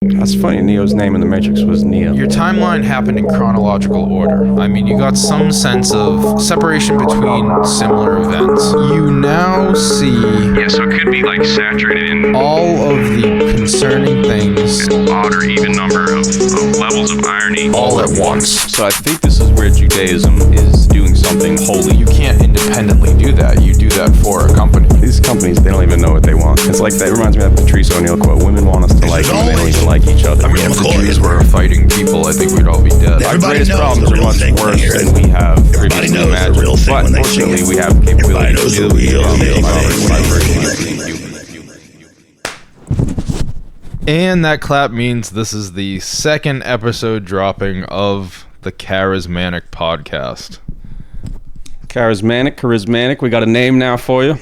That's funny. Neo's name in the Matrix was Neo. Your timeline happened in chronological order. I mean, you got some sense of separation between similar events. You now see... Yeah, so it could be like saturated in all of the concerning things. an odd or even number of levels of irony all at once. So I think this is where Judaism is doing something holy. You can't independently do that. You do that for a company. These companies, they don't even know what they want. It's like, that reminds me of the Patrice O'Neill quote, women want us to like them, they don't even like each other. If the Jews were fighting people, I think we'd all be dead. Our greatest problems are much worse than we have previously imagined. But fortunately, we have the capability to deal with them. And that clap means this is the second episode dropping of the Charismatic podcast. Charismatic. We got a name now for you.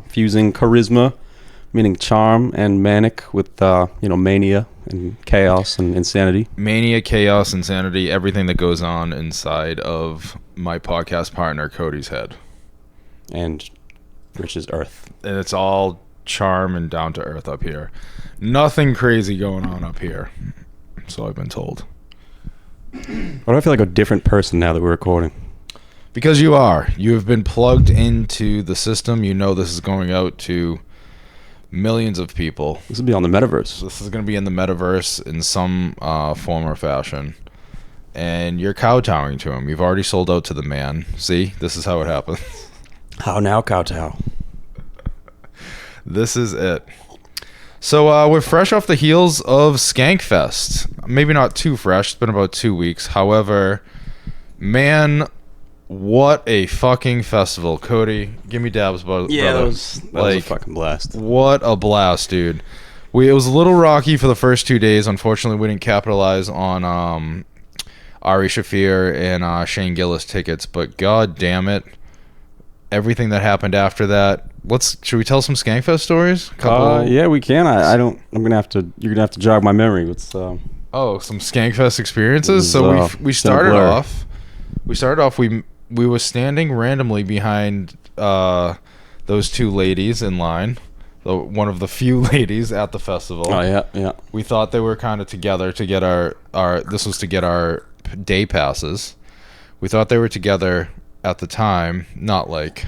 Fusing charisma, meaning charm, and manic with, mania and chaos and insanity. Mania, chaos, insanity, everything that goes on inside of my podcast partner Cody's head. And Rich's earth. And it's all charm and down to earth up here. Nothing crazy going on up here. So I've been told. Why do I feel like a different person now that we're recording? Because you are. You have been plugged into the system. You know this is going out to millions of people. This will be on the metaverse. This is going to be in the metaverse in some form or fashion. And you're kowtowing to him. You've already sold out to the man. See? This is how it happens. How now, kowtow? This is it. So we're fresh off the heels of Skankfest. Maybe not too fresh. It's been about 2 weeks. However, man, what a fucking festival. Cody, give me dabs about Yeah, brother. that was a fucking blast. What a blast, dude. It was a little rocky for the first 2 days. Unfortunately, we didn't capitalize on Ari Shafir and Shane Gillis tickets, but god damn it, everything that happened after that. Should we tell some Skankfest stories? Yeah, we can. You're gonna have to jog my memory. Some Skankfest experiences. So we started off. We were standing randomly behind those two ladies in line. One of the few ladies at the festival. Oh yeah. We thought they were kind of together to get our this was to get our day passes. We thought they were together at the time, not like,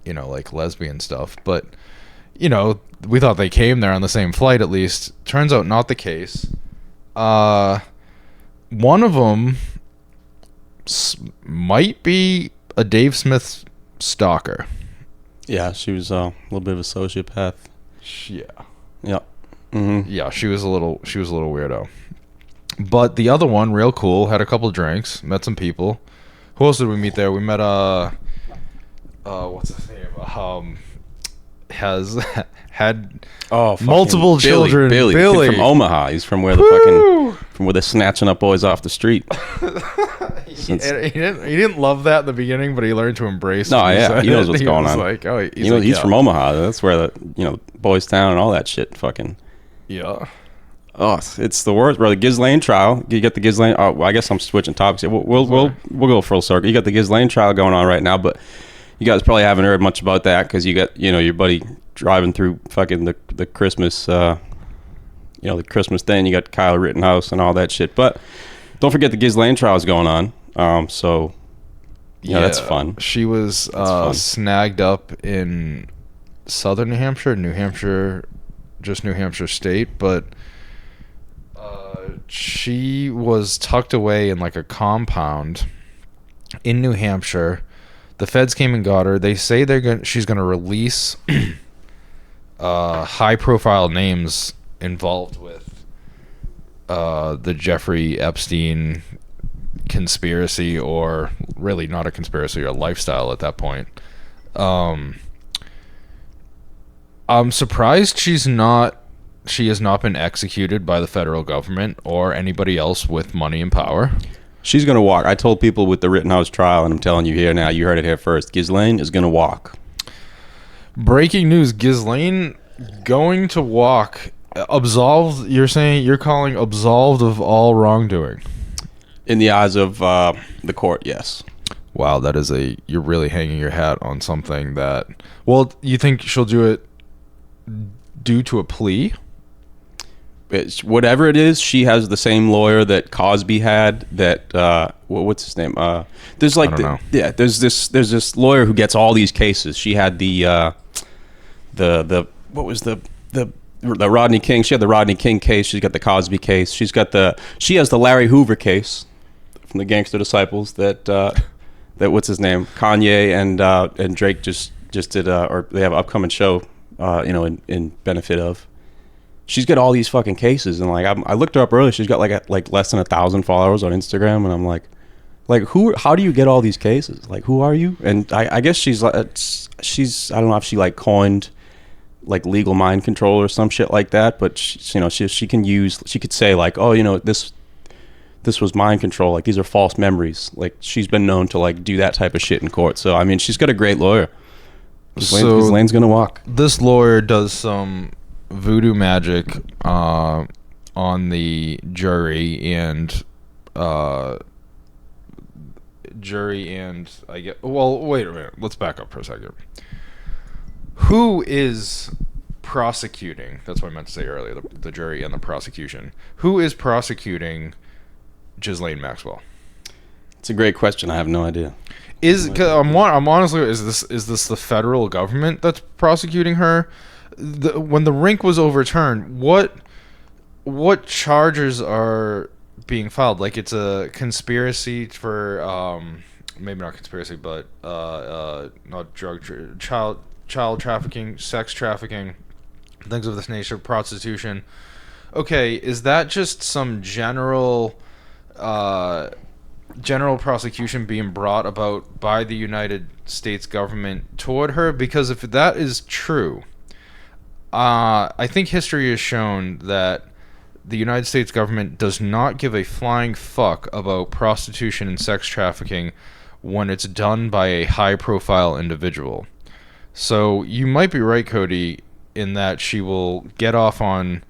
like lesbian stuff, but we thought they came there on the same flight at least. Turns out not the case. One of them might be a Dave Smith stalker. Yeah, she was a little bit of a sociopath. Yeah. Yeah. Mm-hmm. Yeah, she was a little weirdo. But the other one, real cool, had a couple drinks, met some people. Who else did we meet there? We met what's his name? Has had multiple children. Billy. Kid from Omaha. He's from where from where they're snatching up boys off the street. He didn't love that in the beginning, but he learned to embrace it. No, yeah, he knows what's going on. Like, he's from Omaha. That's where Boys Town and all that shit fucking. Yeah. Oh, it's the worst, bro. The Ghislaine trial. You got the Ghislaine. Oh, well, I guess I'm switching topics here. We'll go full circle. You got the Ghislaine trial going on right now, but you guys probably haven't heard much about that because you got your buddy driving through fucking the Christmas the Christmas thing. You got Kyle Rittenhouse and all that shit. But don't forget the Ghislaine trial is going on. So that's fun. She was snagged up in southern New Hampshire, just New Hampshire state, but she was tucked away in like a compound in New Hampshire. The feds came and got her. They say she's gonna release high profile names involved with the Jeffrey Epstein conspiracy, or really not a conspiracy, or a lifestyle at that point. I'm surprised she has not been executed by the federal government or anybody else with money and power. She's going to walk. I told people with the Rittenhouse trial, and I'm telling you here now, you heard it here first. Ghislaine is going to walk. Breaking news, Ghislaine going to walk. Absolved, you're calling absolved of all wrongdoing. In the eyes of the court, yes. Wow, you're really hanging your hat on something that... Well, you think she'll do it due to a plea? whatever it is, she has the same lawyer that Cosby had. That what's his name? There's like I don't know. there's this lawyer who gets all these cases. She had the what was the Rodney King. She had the Rodney King case. She's got the Cosby case. She has the Larry Hoover case from the Gangster Disciples. That what's his name? Kanye and Drake just did or they have an upcoming show. In benefit of. She's got all these fucking cases, and like I looked her up earlier. She's got like less than 1,000 followers on Instagram, and I'm like who? How do you get all these cases? Like, who are you? And I guess she's I don't know if she like coined like legal mind control or some shit like that, but she could say like, oh, this was mind control. Like, these are false memories. Like, she's been known to like do that type of shit in court. So I mean, she's got a great lawyer. Ghislaine's gonna walk. This lawyer does some voodoo magic on the jury and I get. Well, wait a minute. Let's back up for a second. Who is prosecuting? That's what I meant to say earlier. The jury and the prosecution. Who is prosecuting Ghislaine Maxwell? It's a great question. I have no idea. I'm honestly, is this the federal government that's prosecuting her? When the rink was overturned, what charges are being filed? Like, it's a conspiracy for maybe not conspiracy, but not child trafficking, sex trafficking, things of this nature, prostitution. Okay, is that just some general prosecution being brought about by the United States government toward her? Because if that is true, I think history has shown that the United States government does not give a flying fuck about prostitution and sex trafficking when it's done by a high-profile individual. So you might be right, Cody, in that she will get off on...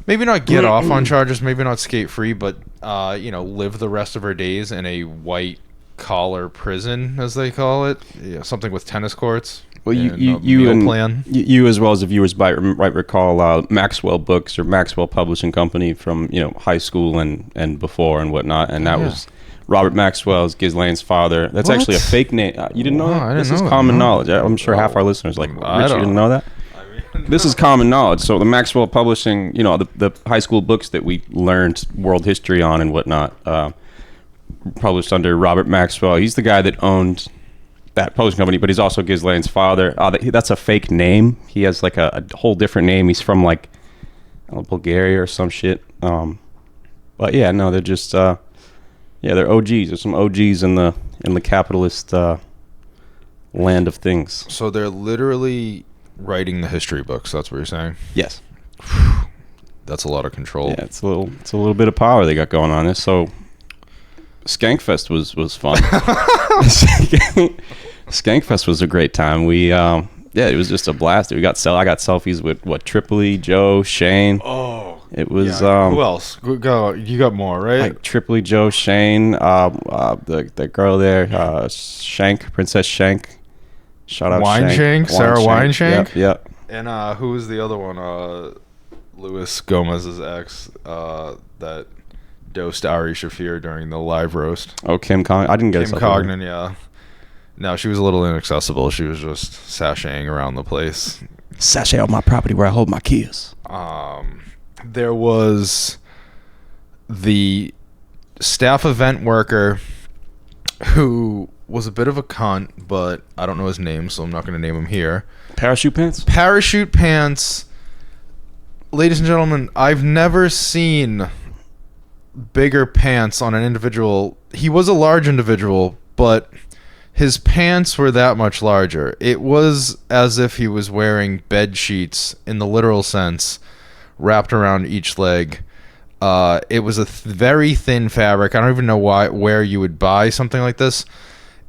Maybe not get off on charges, maybe not skate free, but live the rest of her days in a white collar prison, as they call it. Yeah, something with tennis courts. Well, you as well as the viewers might recall Maxwell Books or Maxwell Publishing Company from high school and before and whatnot, and that was Robert Maxwell's Ghislaine's father. That's actually a fake name. You didn't know that? This is common knowledge. I'm sure half our listeners Rich, you didn't know that? This is common knowledge. So the Maxwell Publishing, the high school books that we learned world history on and whatnot, published under Robert Maxwell. He's the guy that owned that publishing company, but he's also Ghislaine's father. That's a fake name. He has like a whole different name. He's from like Bulgaria or some shit. But yeah, no, they're just they're OGs. There's some OGs in the capitalist land of things. So they're literally writing the history books. That's what you're saying? Yes. That's a lot of control. Yeah, it's a little bit of power they got going on this. So Skankfest was fun. Skankfest was a great time. We it was just a blast. I got selfies with Tripoli, Joe, Shane. Oh, it was. Who else? Go. You got more, right? Like Tripoli, Joe, Shane, the girl there, Shank, Princess Shank. Shout out Wineshank, Sarah Wineshank. Yep. And who was the other one? Luis Gomez's ex that dosed Ari Shafir during the live roast. Oh, Kim Cognan. I didn't get Kim Cognan, yeah. No, she was a little inaccessible. She was just sashaying around the place. Sashay on my property where I hold my keys. There was the staff event worker who was a bit of a cunt, but I don't know his name, so I'm not going to name him here. Parachute Pants? Parachute Pants. Ladies and gentlemen, I've never seen bigger pants on an individual. He was a large individual, but his pants were that much larger. It was as if he was wearing bed sheets in the literal sense, wrapped around each leg. It was a very thin fabric. I don't even know where you would buy something like this.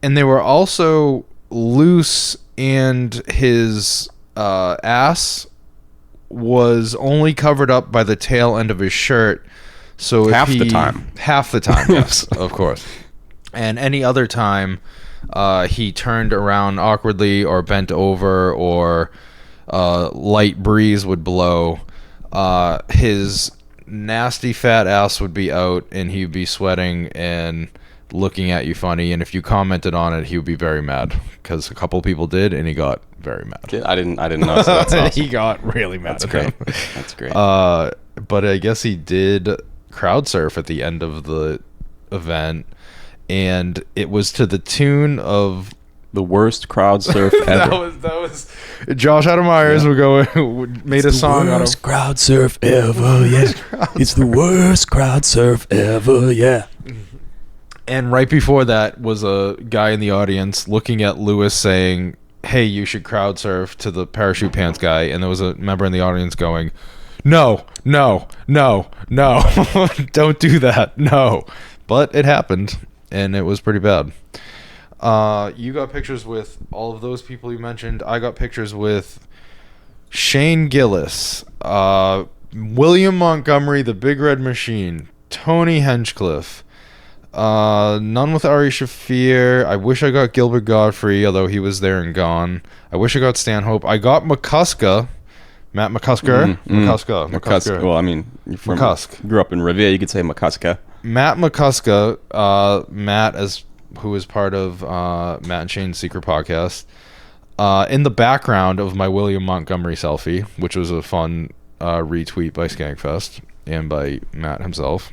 And they were also loose, and his ass was only covered up by the tail end of his shirt. So half the time, yes, of course. And any other time, he turned around awkwardly or bent over, or light breeze would blow. his nasty fat ass would be out, and he'd be sweating and looking at you funny, and if you commented on it, he would be very mad, because a couple people did, and he got very mad. I didn't know. So that's awesome. He got really mad. That's at great. him. That's great. But I guess he did crowd surf at the end of the event, and it was to the tune of the worst crowd surf ever. that was Josh Adam Myers made a song out of crowd surf ever, yeah. It's the worst crowd surf ever, yeah. And right before that was a guy in the audience looking at Lewis saying, "Hey, you should crowd surf," to the parachute pants guy, and there was a member in the audience going, no, don't do that, no. But it happened, and it was pretty bad. You got pictures with all of those people you mentioned. I got pictures with Shane Gillis, William Montgomery, the Big Red Machine, Tony Henchcliffe, none with Ari Shafir. I wish I got Gilbert Godfrey, although he was there and gone. I wish I got Stanhope. I got McCusker. Matt McCusker? McCusker. Well, I mean, you're from McCusk. Grew up in Revere. You could say McCusker. Matt McCusker, Matt, who is part of Matt and Shane's Secret Podcast, in the background of my William Montgomery selfie, which was a fun retweet by Skankfest and by Matt himself.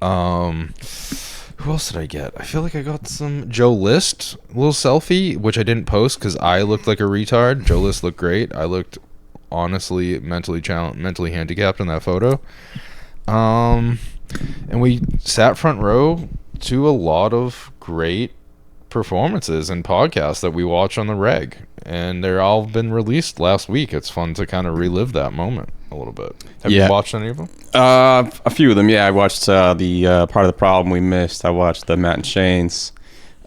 Who else did I get? I feel like I got some Joe List little selfie, which I didn't post because I looked like a retard. Joe List looked great. I looked honestly mentally handicapped in that photo. And we sat front row to a lot of great performances and podcasts that we watch on the reg, and they're all been released last week. It's fun to kind of relive that moment a little bit. Have you watched any of them? A few of them, yeah. I watched the Part of the Problem we missed. I watched the Matt and Shane's.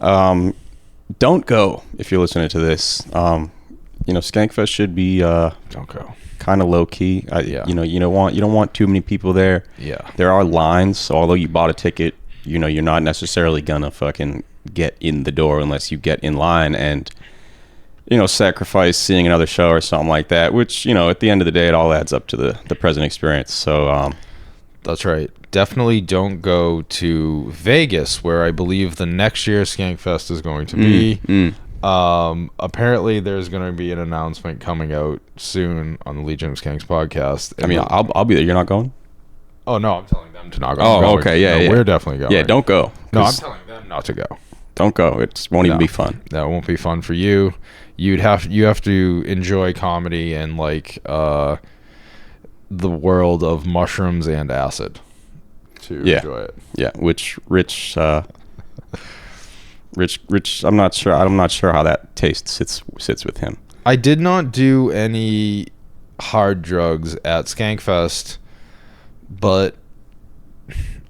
Don't go if you're listening to this. Skankfest should be Don't go. kind of low key. Yeah. You don't want too many people there. Yeah. There are lines, so although you bought a ticket, you're not necessarily gonna fucking get in the door unless you get in line and sacrifice seeing another show or something like that, which at the end of the day it all adds up to the present experience. So that's right. Definitely don't go to Vegas, where I believe the next year Skankfest is going to be. Apparently there's going to be an announcement coming out soon on the Legion of Skanks podcast. I mean, I'll be there. You're not going? Oh no, I'm telling them to not go. Oh, okay, yeah. We're definitely going. Yeah, don't go. No, I'm telling them not to go. Don't go. It won't even be fun. That won't be fun for you. You have to enjoy comedy and the world of mushrooms and acid to enjoy it. Yeah, which Rich I'm not sure how that taste sits with him. I did not do any hard drugs at Skankfest, but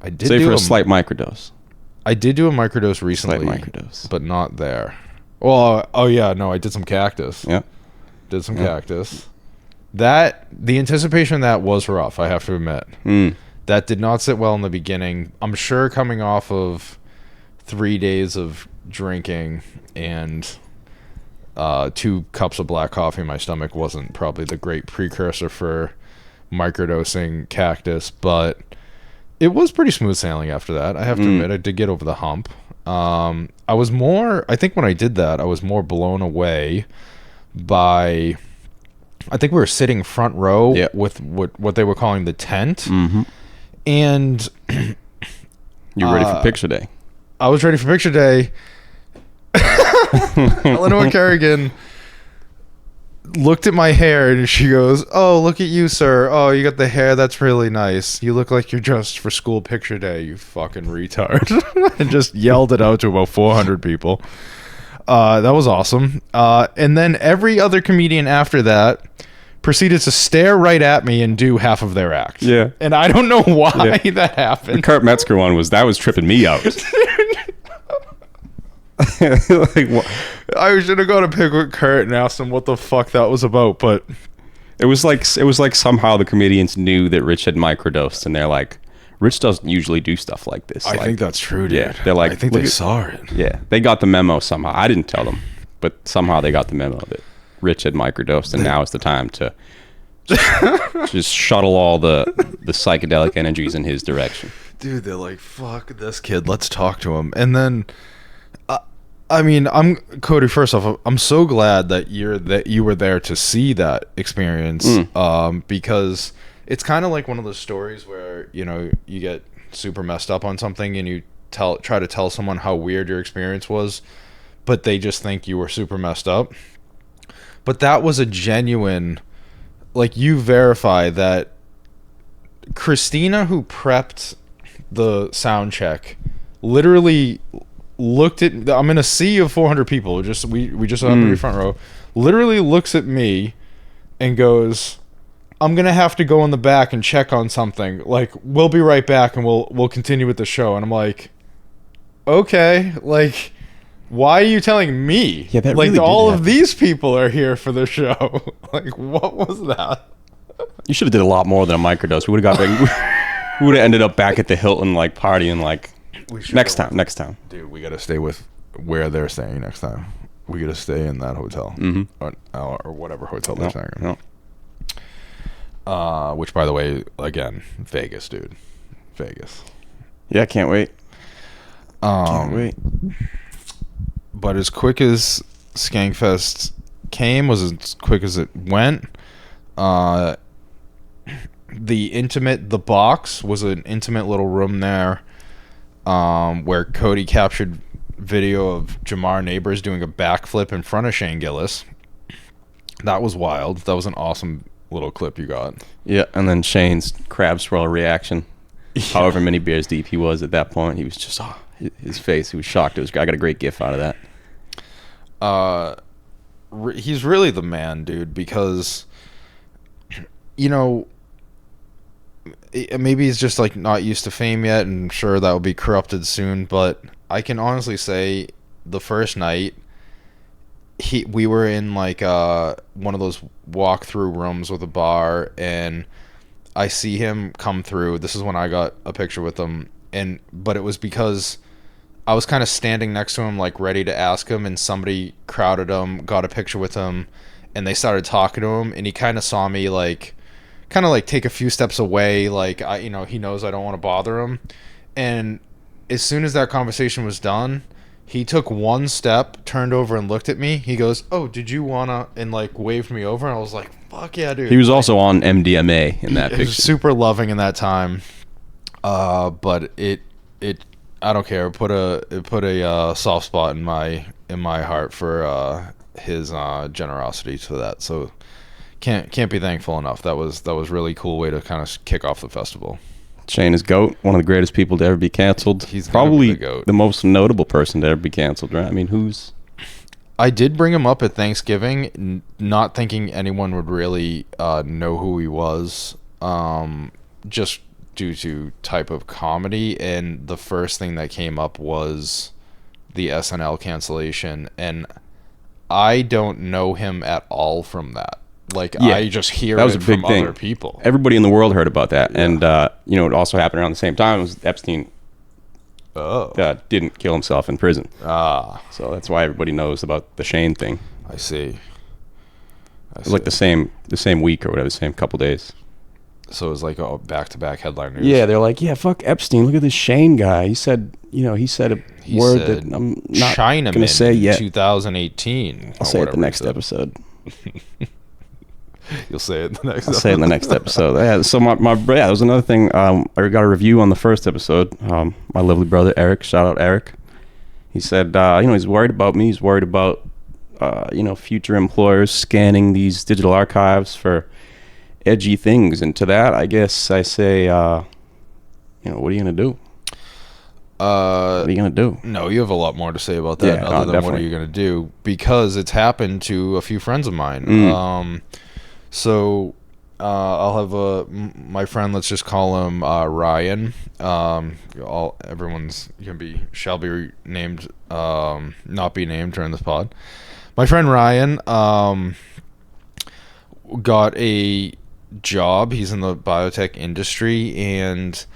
I did for a slight microdose. I did do a microdose recently, but not there. Well, I did some cactus. Yeah. Did some cactus. The anticipation of that was rough, I have to admit. That did not sit well in the beginning. I'm sure coming off of 3 days of drinking and 2 cups of black coffee in my stomach wasn't probably the great precursor for microdosing cactus, but it was pretty smooth sailing after that. I have to admit, I did get over the hump. I think when I did that, I was more blown away by, I think we were sitting front row with what they were calling the tent. And you were ready for picture day. I was ready for picture day. Eleanor Kerrigan looked at my hair and she goes, "Oh, look at you, sir. Oh, you got the hair. That's really nice. You look like you're dressed for school picture day, you fucking retard." And just yelled it out to about 400 people. That was awesome. And then every other comedian after that proceeded to stare right at me and do half of their act. Yeah. And I don't know why that happened. The Kurt Metzger one was tripping me out. I should have gone to pick with Kurt and asked him what the fuck that was about, but it was like somehow the comedians knew that Rich had microdosed, and they're like, Rich doesn't usually do stuff like this. I think that's true, dude. Yeah, they're like, I think they saw it. Yeah, they got the memo somehow. I didn't tell them, but somehow they got the memo that Rich had microdosed, and now is the time to just shuttle all the psychedelic energies in his direction. Dude, they're like, fuck this kid, let's talk to him. And then I mean, I'm Cody, first off, I'm so glad that you were there to see that experience. Because it's kind of like one of those stories where, you know, you get super messed up on something and you try to tell someone how weird your experience was, but they just think you were super messed up. But that was a genuine, like, you verify that Christina, who prepped the sound check, literally looked at, I'm in a sea of 400 people, we just on the front row, literally looks at me and goes, I'm gonna have to go in the back and check on something, like, we'll be right back and we'll continue with the show. And I'm like, okay, like, why are you telling me? Yeah, that like, really all did of these people are here for the show. Like, what was that? You should have did a lot more than a microdose. We would have we would have ended up back at the Hilton, like, partying, like, next time. Dude, we gotta stay with where they're staying next time. We gotta stay in that hotel. Or whatever hotel they're staying in. Which, by the way, again, Vegas, dude. Vegas. Yeah, can't wait. Can't wait. But as quick as Skankfest came was as quick as it went. The box was an intimate little room there, where Cody captured video of Jamar Neighbors doing a backflip in front of Shane Gillis. That was wild. That was an awesome little clip you got. Yeah, and then Shane's crab swirl reaction. However many beers deep he was at that point, he was just his face. He was shocked. I got a great gif out of that. He's really the man, dude, because, you know, maybe he's just like not used to fame yet, and sure that will be corrupted soon, but I can honestly say the first night we were in like one of those walk-through rooms with a bar, and I see him come through. This is when I got a picture with him, but it was because I was kind of standing next to him, like ready to ask him, and somebody crowded him, got a picture with him, and they started talking to him, and he kind of saw me like take a few steps away, like he knows I don't want to bother him. And as soon as that conversation was done, he took one step, turned over and looked at me. He goes, "Oh, did you wanna?" and like waved me over, and I was like, "Fuck yeah, dude." He was also on MDMA in that He picture. was super loving in that time. But it I don't care. It put a soft spot in my heart for his generosity to that. So can't be thankful enough. That was really cool way to kind of kick off the festival. Shane is GOAT, one of the greatest people to ever be canceled. He's probably the GOAT. the most notable person to ever be canceled, right? I mean, I did bring him up at Thanksgiving, not thinking anyone would really know who he was, just due to type of comedy, and the first thing that came up was the SNL cancellation, and I don't know him at all from that. Like, yeah, I just hear that was it a big from thing. Other people. Everybody in the world heard about that, and it also happened around the same time. It was Epstein didn't kill himself in prison. So that's why everybody knows about the Shane thing. I see. It was like the same week or whatever, the same couple days. So it was like a back-to-back headline news. Yeah, they're like, yeah, fuck Epstein. Look at this Shane guy. He said a word that I'm not going to say yet. 2018. I'll say it the next episode. You'll say it the next episode. I'll say it in the next episode. Yeah, so that was another thing. I got a review on the first episode. My lovely brother, Eric, shout out Eric. He said, he's worried about me. He's worried about, future employers scanning these digital archives for edgy things. And to that, I guess I say, what are you going to do? What are you going to do? No, you have a lot more to say about that other than definitely. What are you going to do? Because it's happened to a few friends of mine. So I'll have my friend, let's just call him Ryan. Everyone's shall be named, not be named during this pod. My friend Ryan got a job. He's in the biotech industry, and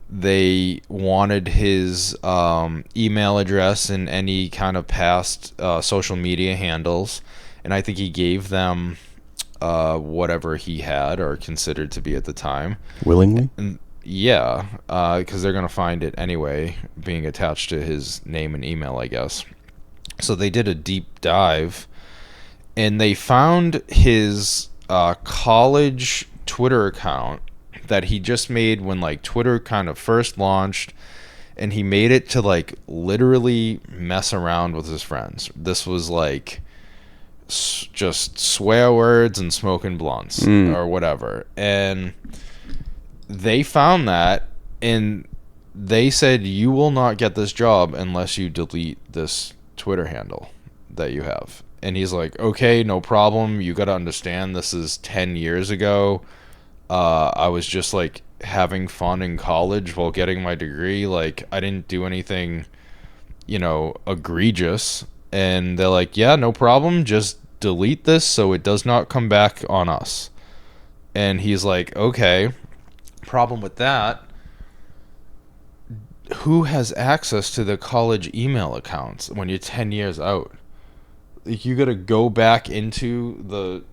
they wanted his email address and any kind of past social media handles, and I think he gave them whatever he had or considered to be at the time. Willingly? And yeah, because they're going to find it anyway, being attached to his name and email, I guess. So they did a deep dive, and they found his college Twitter account that he just made when like Twitter kind of first launched, and he made it to like literally mess around with his friends. This was like just swear words and smoking blunts or whatever. And they found that, and they said, you will not get this job unless you delete this Twitter handle that you have. And he's like, okay, no problem. You got to understand, this is 10 years ago. I was just like having fun in college while getting my degree. Like, I didn't do anything, egregious. And they're like, yeah, no problem. Just delete this so it does not come back on us. And he's like, okay. Problem with that, who has access to the college email accounts when you're 10 years out? Like, you got to go back into the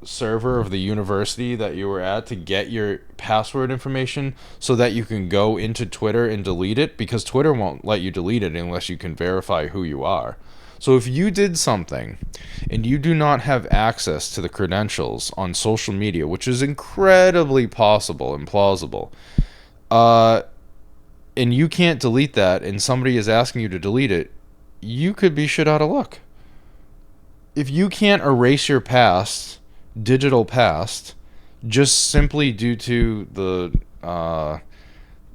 server of the university that you were at to get your password information so that you can go into Twitter and delete it, because Twitter won't let you delete it unless you can verify who you are. So if you did something and you do not have access to the credentials on social media, which is incredibly possible and plausible, and you can't delete that, and somebody is asking you to delete it, you could be shit out of luck. If you can't erase your past, digital past, just simply due to the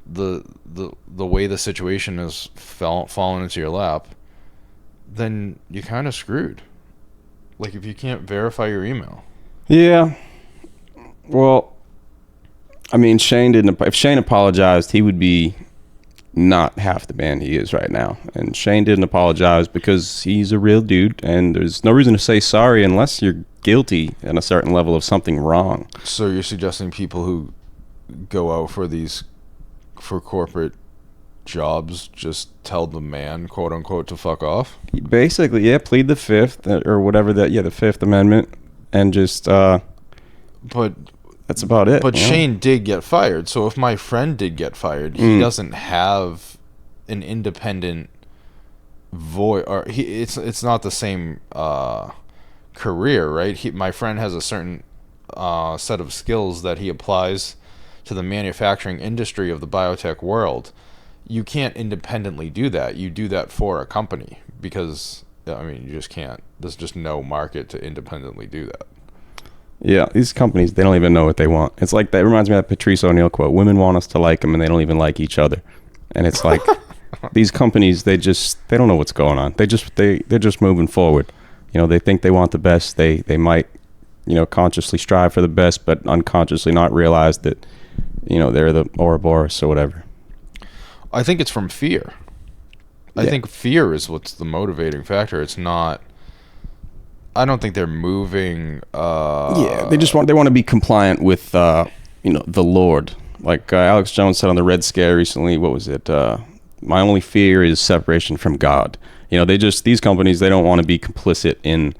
way the situation has fallen into your lap, then you're kind of screwed. Like, if you can't verify your email. Yeah. Well, I mean, if Shane apologized, he would be not half the man he is right now. And Shane didn't apologize because he's a real dude, and there's no reason to say sorry unless you're guilty in a certain level of something wrong. So you're suggesting people who go out for corporate jobs just tell the man, quote unquote, to fuck off? Basically, yeah, plead the fifth or whatever the Fifth Amendment, and just but that's about it. But Shane did get fired. So if my friend did get fired, he doesn't have an independent voice, or it's not the same career, right? My friend has a certain set of skills that he applies to the manufacturing industry of the biotech world. You can't independently do that. You do that for a company, because, I mean, you just can't. There's just no market to independently do that. Yeah, these companies, they don't even know what they want. It's like, that reminds me of that Patrice O'Neill quote, women want us to like them and they don't even like each other. And it's like, these companies, they don't know what's going on. They're just moving forward. They think they want the best. They might, consciously strive for the best, but unconsciously not realize that, they're the Ouroboros or whatever. I think it's from fear. I think fear is what's the motivating factor. It's not. I don't think they're moving. They want to be compliant with the Lord. Like Alex Jones said on the Red Scare recently. What was it? My only fear is separation from God. These companies, they don't want to be complicit in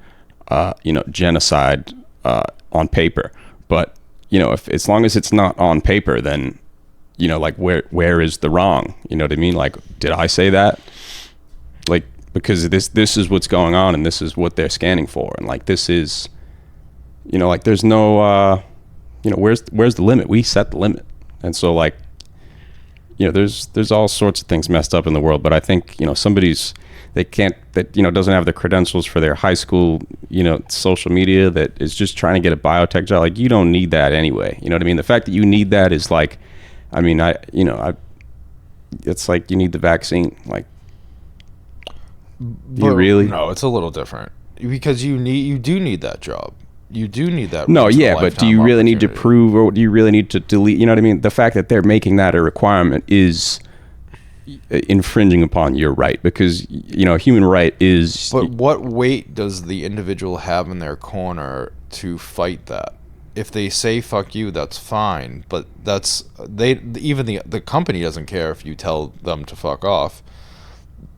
genocide on paper. But if as long as it's not on paper, then like where is the wrong? You know what I mean? Like, did I say that? Like, because this is what's going on, and this is what they're scanning for, and like this is, like there's no, where's the limit? We set the limit, and so like, there's all sorts of things messed up in the world. But I think somebody's doesn't have the credentials for their high school social media, that is just trying to get a biotech job. Like, you don't need that anyway. You know what I mean? The fact that you need that is like, I mean, it's like you need the vaccine. Like, you really? No, it's a little different, because you do need that job. You do need that. No, yeah, but do you really need to prove, or do you really need to delete? You know what I mean? The fact that they're making that a requirement is infringing upon your right, because human right is. But what weight does the individual have in their corner to fight that? If they say fuck you, that's fine, but even the company doesn't care if you tell them to fuck off,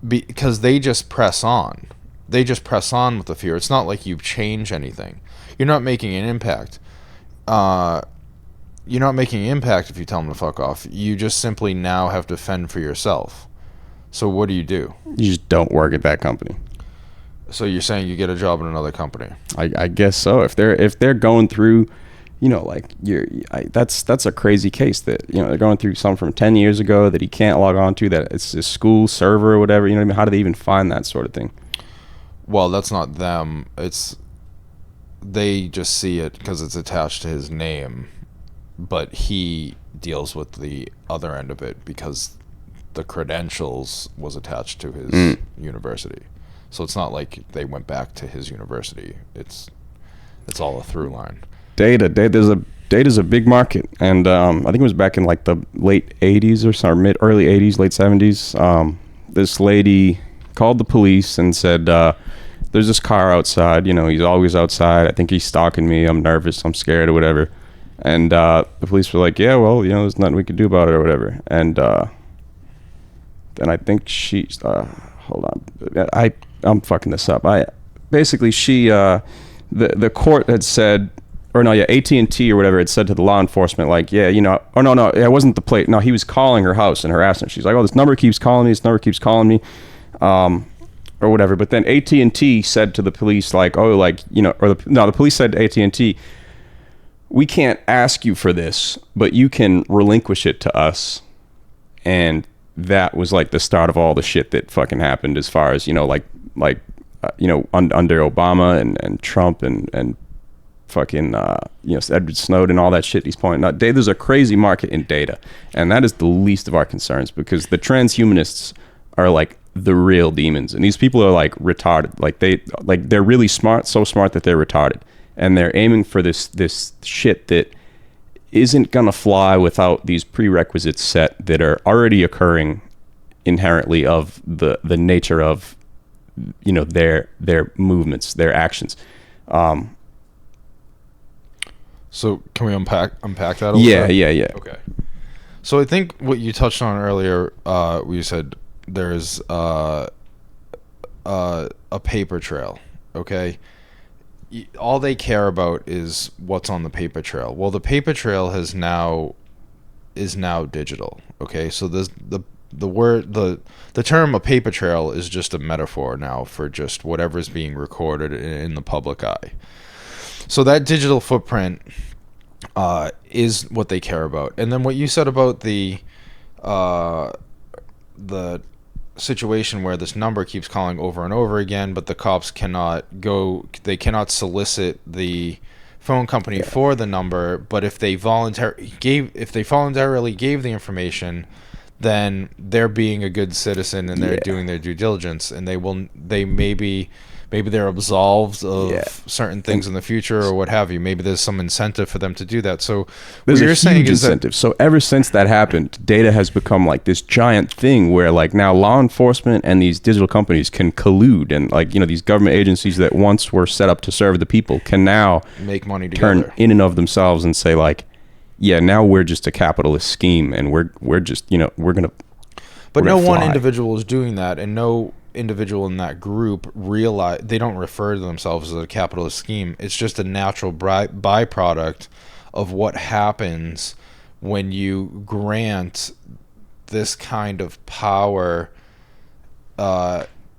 because they just press on. They just press on with the fear. It's not like you change anything. you're not making an impact. You're not making an impact if you tell them to fuck off. You just simply now have to fend for yourself. So what do? You just don't work at that company. So you're saying you get a job in another company? I guess so. If they're going through, like that's a crazy case that they're going through something from 10 years ago that he can't log on to, that it's his school server or whatever. You know what I mean? How do they even find that sort of thing? Well, that's not them. They just see it because it's attached to his name, but he deals with the other end of it because the credentials was attached to his university. So it's not like they went back to his university. It's all a through line. Data's a big market, and I think it was back in like the late 80s or some early 80s, late 70s. This lady called the police and said, there's this car outside, he's always outside. I think he's stalking me. I'm nervous. I'm scared or whatever. And the police were like, yeah, well, there's nothing we could do about it or whatever. And then I think she, hold on, I'm fucking this up. The court had said, AT&T or whatever had said to the law enforcement, like, yeah, it wasn't the plate. No, he was calling her house and harassing her. She's like, oh, this number keeps calling me, or whatever. But then AT&T said to the police, like, oh, like, the police said to AT&T, we can't ask you for this, but you can relinquish it to us. And that was like the start of all the shit that fucking happened as far as, under Obama and Trump and fucking, Edward Snowden, all that shit he's pointing out. There's a crazy market in data. And that is the least of our concerns, because the transhumanists are like the real demons. And these people are like retarded. They're really smart, so smart that they're retarded. And they're aiming for this shit that isn't gonna fly without these prerequisites set that are already occurring inherently of the nature of their movements, their actions. So can we unpack that a little bit? Yeah. Okay. So I think what you touched on earlier, where you said there's a paper trail. Okay. All they care about is what's on the paper trail. Well, the paper trail is now digital. Okay, so the term a paper trail is just a metaphor now for just whatever's being recorded in the public eye. So that digital footprint is what they care about. And then what you said about the situation where this number keeps calling over and over again, but the cops cannot solicit the phone company for the number, but if they voluntarily gave the information, then they're being a good citizen and they're doing their due diligence, and maybe they're absolved of certain things in the future or what have you. Maybe there's some incentive for them to do that. So there's a huge incentive. So ever since that happened, data has become like this giant thing where like now law enforcement and these digital companies can collude, and like these government agencies that once were set up to serve the people can now make money together, turn in and of themselves and say like, yeah, now we're just a capitalist scheme, and we're just we're gonna. But no one individual is doing that, and no individual in that group realize they don't refer to themselves as a capitalist scheme. It's just a natural byproduct of what happens when you grant this kind of power,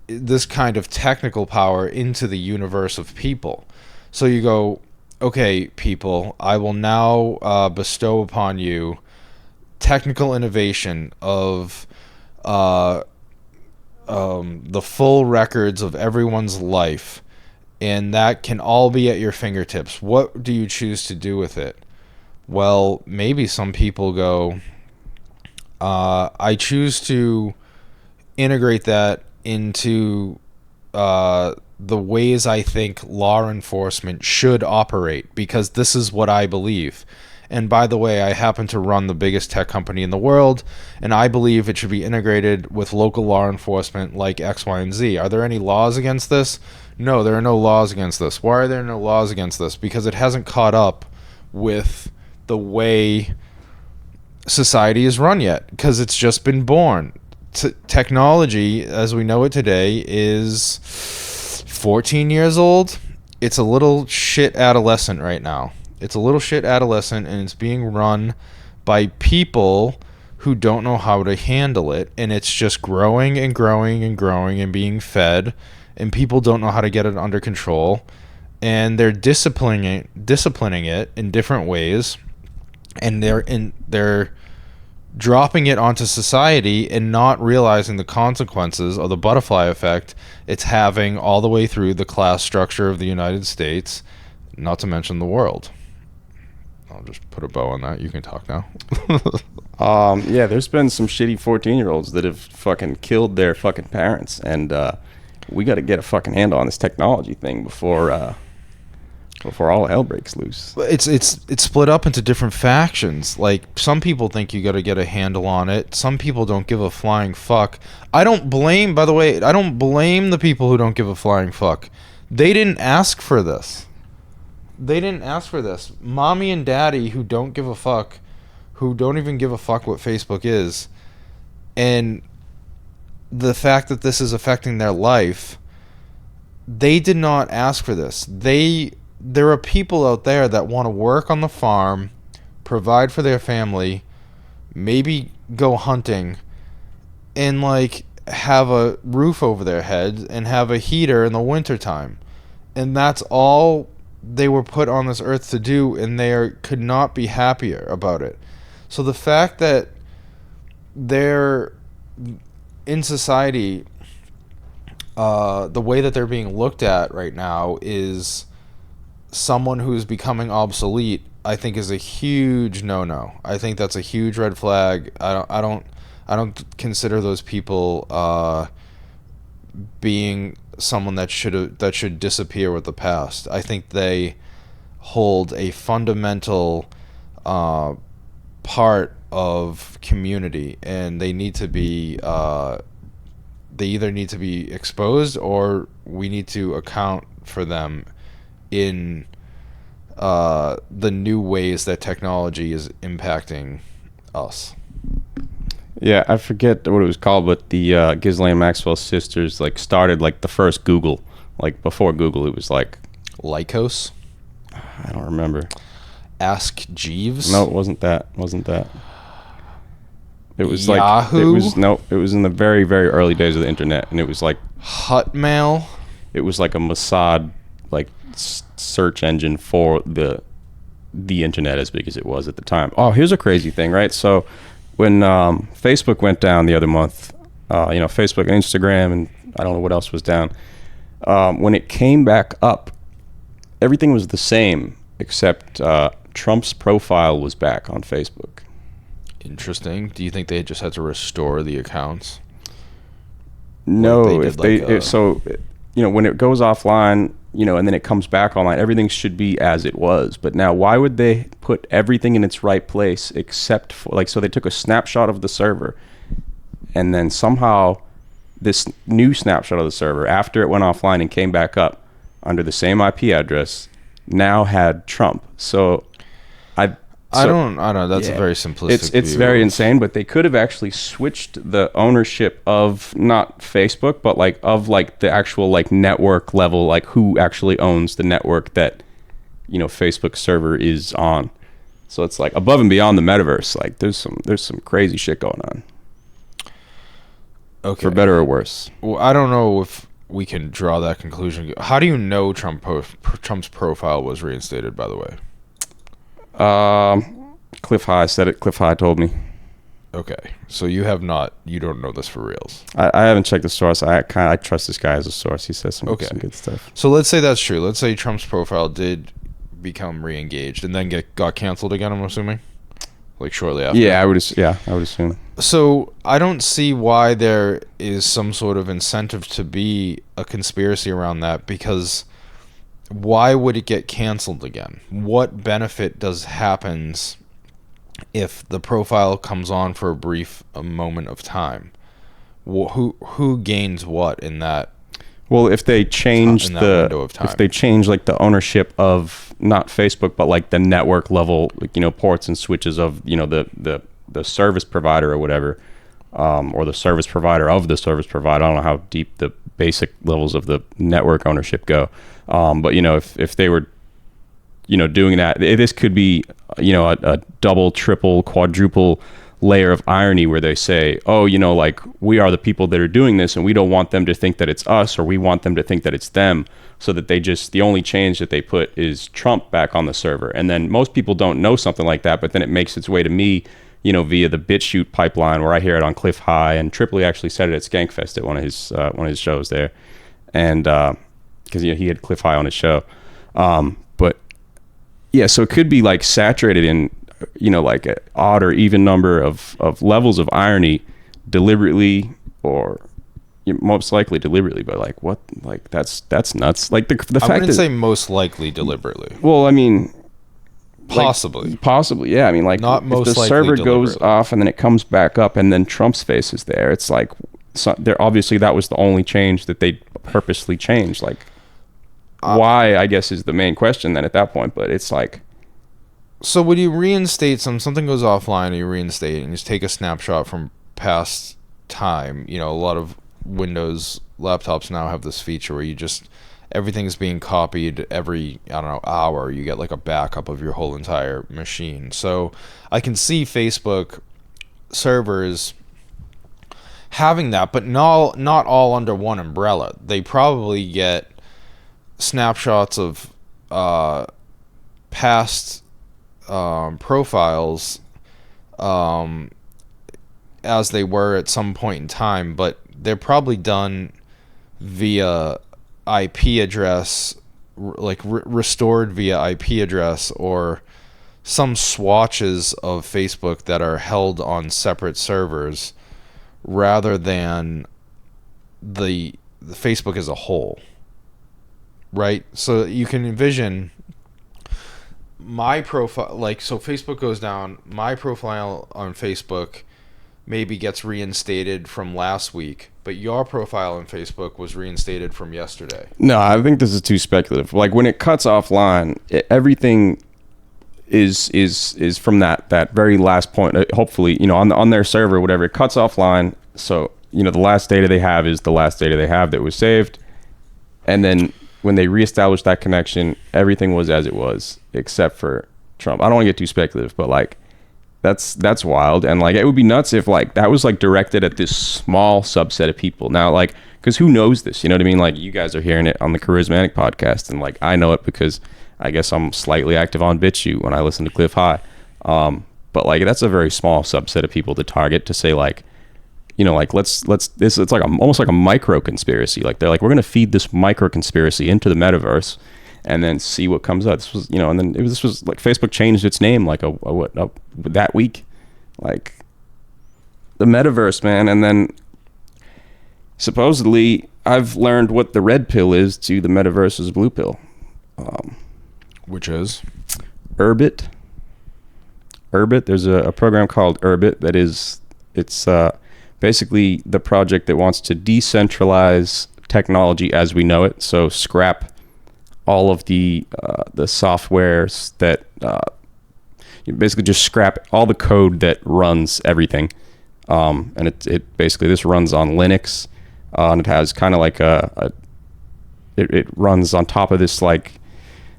this kind of technical power into the universe of people. So you go, okay, people, I will now bestow upon you technical innovation of the full records of everyone's life, and that can all be at your fingertips. What do you choose to do with it? Well, maybe some people go, I choose to integrate that into the ways I think law enforcement should operate, because this is what I believe. And by the way, I happen to run the biggest tech company in the world, and I believe it should be integrated with local law enforcement like X, Y, and Z. Are there any laws against this? No, there are no laws against this. Why are there no laws against this? Because it hasn't caught up with the way society is run yet, because it's just been born. Technology, as we know it today, is 14 years old. it's a little shit adolescent right now. It's a little shit adolescent, and it's being run by people who don't know how to handle it, and it's just growing and growing and growing and being fed, and people don't know how to get it under control, and they're disciplining it in different ways, and they're dropping it onto society and not realizing the consequences of the butterfly effect it's having all the way through the class structure of the United States, not to mention the world. I'll just put a bow on that. You can talk now. Yeah, there's been some shitty 14-year-olds that have fucking killed their fucking parents, and we got to get a fucking handle on this technology thing before all hell breaks loose. It's split up into different factions. Like, some people think you got to get a handle on it. Some people don't give a flying fuck. By the way, I don't blame the people who don't give a flying fuck. They didn't ask for this. Mommy and daddy who don't give a fuck, who don't even give a fuck what Facebook is, and the fact that this is affecting their life, they did not ask for this. There are people out there that want to work on the farm, provide for their family, maybe go hunting, and like have a roof over their heads and have a heater in the wintertime. And that's all they were put on this earth to do, and could not be happier about it. So the fact that they're in society, the way that they're being looked at right now is someone who's becoming obsolete, I think is a huge no-no. I think that's a huge red flag. I don't consider those people being someone that should disappear with the past. I think they hold a fundamental part of community, and they need to be they either need to be exposed, or we need to account for them in the new ways that technology is impacting us. Yeah, I forget what it was called, but the Ghislaine Maxwell sisters started the first Google. Before Google, it was Lycos? I don't remember. Ask Jeeves? No, it wasn't that. It was Yahoo? It was in the very, very early days of the internet, and it was Hotmail? It was a Mossad search engine for the internet, as big as it was at the time. Oh, here's a crazy thing, right? So when Facebook went down the other month, Facebook and Instagram, and I don't know what else was down. When it came back up, everything was the same, except Trump's profile was back on Facebook. Interesting. Do you think they just had to restore the accounts? No, when it goes offline, and then it comes back online, everything should be as it was. But now, why would they put everything in its right place except for, so they took a snapshot of the server, and then somehow this new snapshot of the server, after it went offline and came back up under the same IP address, now had Trump. I don't know. That's a very simplistic view. It's very insane, but they could have actually switched the ownership of not Facebook, but of the actual network level, who actually owns the network that Facebook server is on. So it's above and beyond the metaverse. There's some crazy shit going on. Okay. For better or worse. Well, I don't know if we can draw that conclusion. How do you know Trump's profile was reinstated, by the way? Cliff High said it. Cliff High told me. Okay, so you don't know this for reals. I haven't checked the source. I trust this guy as a source. He says some good stuff. So let's say that's true. Let's say Trump's profile did become re-engaged and then got canceled again, I'm assuming? Shortly after? Yeah, I would assume. So I don't see why there is some sort of incentive to be a conspiracy around that, because why would it get canceled again? What benefit happens if the profile comes on for a moment of time? Who gains what in that? Well, if they change the ownership of not Facebook, but the network level, ports and switches of the service provider or whatever, or the service provider of the service provider. I don't know how deep the basic levels of the network ownership go. But if they were doing that, this could be a double, triple, quadruple layer of irony where they say, oh, like, we are the people that are doing this, and we don't want them to think that it's us, or we want them to think that it's them, so that the only change that they put is Trump back on the server. And then most people don't know something like that, but then it makes its way to me, via the BitChute pipeline, where I hear it on Cliff High, and Tripoli actually said it at Skankfest at one of his shows there, and because he had Cliff High on his show. But yeah, so it could be like saturated in like an odd or even number of levels of irony, deliberately or most likely deliberately. But like, what, like, that's nuts. Like the fact I wouldn't that, say most likely deliberately. well, I mean, Possibly. yeah. I mean, like, Not if most the likely server goes deliberately. off and then it comes back up and then Trump's face is there, it's like, there obviously that was the only change that they purposely changed. Like, why, I guess, is the main question then at that point. But it's like, So when you reinstate something goes offline and you reinstate it and you just take a snapshot from past time, a lot of Windows laptops now have this feature where everything's being copied every, I don't know, hour. You get like a backup of your whole entire machine. So I can see Facebook servers having that, but not all under one umbrella. They probably get snapshots of past profiles as they were at some point in time, but they're probably done via IP address, restored via IP address, or some swatches of Facebook that are held on separate servers rather than the Facebook as a whole, right? So you can envision my profile, so Facebook goes down, my profile on Facebook maybe gets reinstated from last week, but your profile on Facebook was reinstated from yesterday. no, I think this is too speculative. Like, when it cuts offline, everything is from that very last point. Hopefully, on their server, whatever, it cuts offline. So the last data they have is the last data they have that was saved, and then when they reestablish that connection, everything was as it was, except for Trump. I don't want to get too speculative, but like, that's wild. And like, it would be nuts if like that was like directed at this small subset of people. Now, like, because who knows this? You know what I mean? Like, you guys are hearing it on the Charismatic podcast, and like, I know it because I guess I'm slightly active on BitChute when I listen to Cliff High. But like, that's a very small subset of people to target, to say like, like, let's this, it's like almost like a micro conspiracy. Like, they're like, we're going to feed this micro conspiracy into the metaverse and then see what comes out. This was, and then this was like, Facebook changed its name like that week, like, the metaverse, man. And then supposedly I've learned what the red pill is to the metaverse's blue pill. Which is? Urbit. There's a program called Urbit that it's basically the project that wants to decentralize technology as we know it. So scrap all of the softwares that you basically just scrap all the code that runs everything. And it basically, this runs on Linux, and it has kind of like it runs on top of this, like,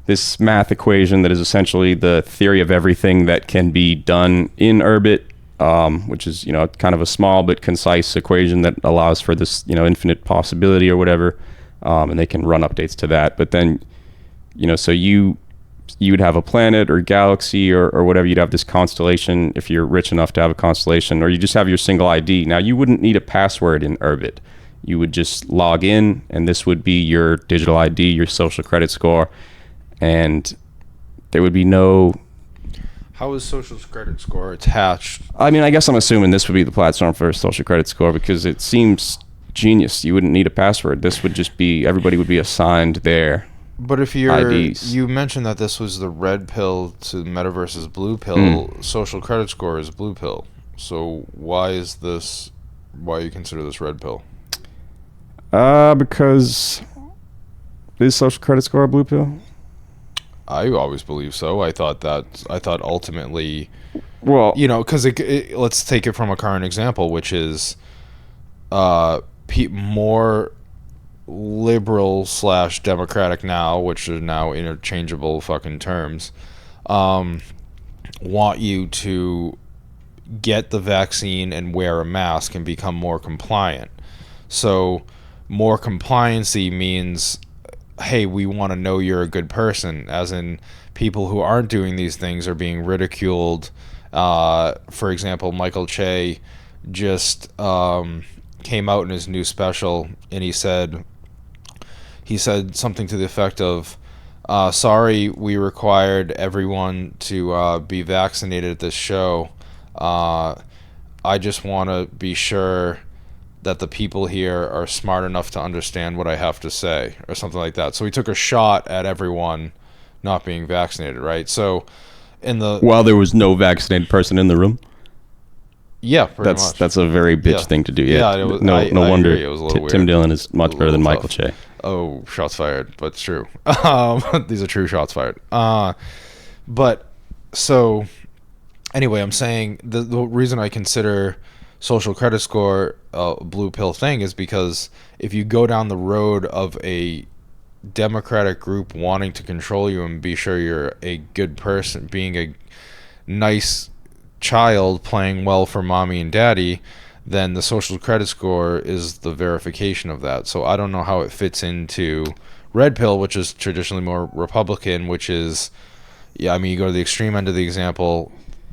this math equation that is essentially the theory of everything that can be done in Urbit, which is, kind of a small but concise equation that allows for this, infinite possibility or whatever. And they can run updates to that. But then, so you would have a planet or galaxy or whatever. You'd have this constellation if you're rich enough to have a constellation, or you just have your single ID. Now, you wouldn't need a password in Urbit. You would just log in, and this would be your digital ID, your social credit score, and there would be no... How is social credit score attached? I mean, I guess I'm assuming this would be the platform for social credit score, because it seems genius. You wouldn't need a password. This would just be, everybody would be assigned their But if IDs. you mentioned that this was the red pill to Metaverse's blue pill, social credit score is blue pill. So why you consider this red pill? Because is social credit score a blue pill? I always believe so. I thought ultimately, Well, because let's take it from a current example, which is more liberal / democratic now, which are now interchangeable fucking terms, want you to get the vaccine and wear a mask and become more compliant. So more compliancy means, hey, we want to know you're a good person, as in people who aren't doing these things are being ridiculed. For example, Michael Che just came out in his new special, and he said something to the effect of, sorry we required everyone to be vaccinated at this show. I just want to be sure that the people here are smart enough to understand what I have to say, or something like that. So he took a shot at everyone not being vaccinated, right? So while there was no vaccinated person in the room. Yeah, pretty much. That's a very bitch thing to do. Yeah, it was, no wonder agree. It was a little weird. Tim Dillon is much better than Michael Che. Oh, shots fired, but it's true. These are true shots fired. But so anyway, I'm saying the reason I consider social credit score a blue pill thing is because if you go down the road of a democratic group wanting to control you and be sure you're a good person, being a nice child playing well for mommy and daddy, then the social credit score is the verification of that. So I don't know how it fits into red pill, which is traditionally more Republican, which is, yeah, I mean, you go to the extreme end of the example,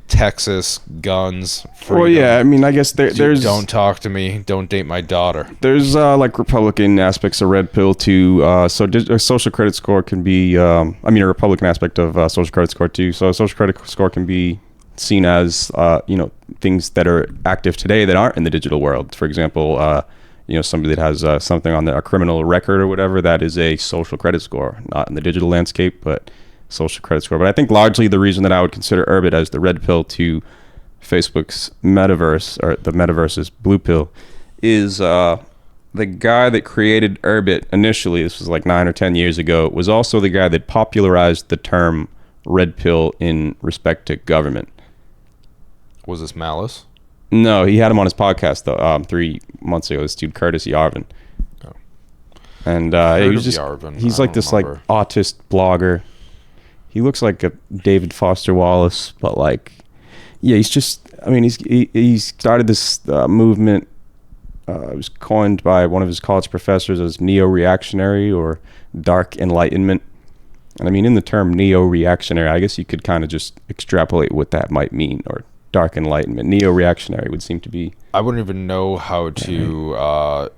Texas, guns, freedom. Well, yeah, I mean, I guess there's... Don't talk to me, don't date my daughter. There's, like, Republican aspects of red pill, too. A social credit score can be... a Republican aspect of social credit score, too. So a social credit score can be seen as, things that are active today that aren't in the digital world. For example, somebody that has something on a criminal record or whatever, that is a social credit score. Not in the digital landscape, but social credit score. But I think largely the reason that I would consider Urbit as the red pill to Facebook's metaverse, or the metaverse's blue pill, is the guy that created Urbit initially, this was like 9 or 10 years ago, was also the guy that popularized the term red pill in respect to government. Was this Malice? No, he had him on his podcast though 3 months ago. This dude Curtis Yarvin. Oh. And he was just Yarvin. He's like this like autist blogger. He looks like a David Foster Wallace, but like, yeah, he's just. I mean, he started this movement. It was coined by one of his college professors as neo-reactionary or dark enlightenment. And I mean, in the term neo-reactionary, I guess you could kind of just extrapolate what that might mean, or dark enlightenment. Neo-reactionary would seem to be... I wouldn't even know how to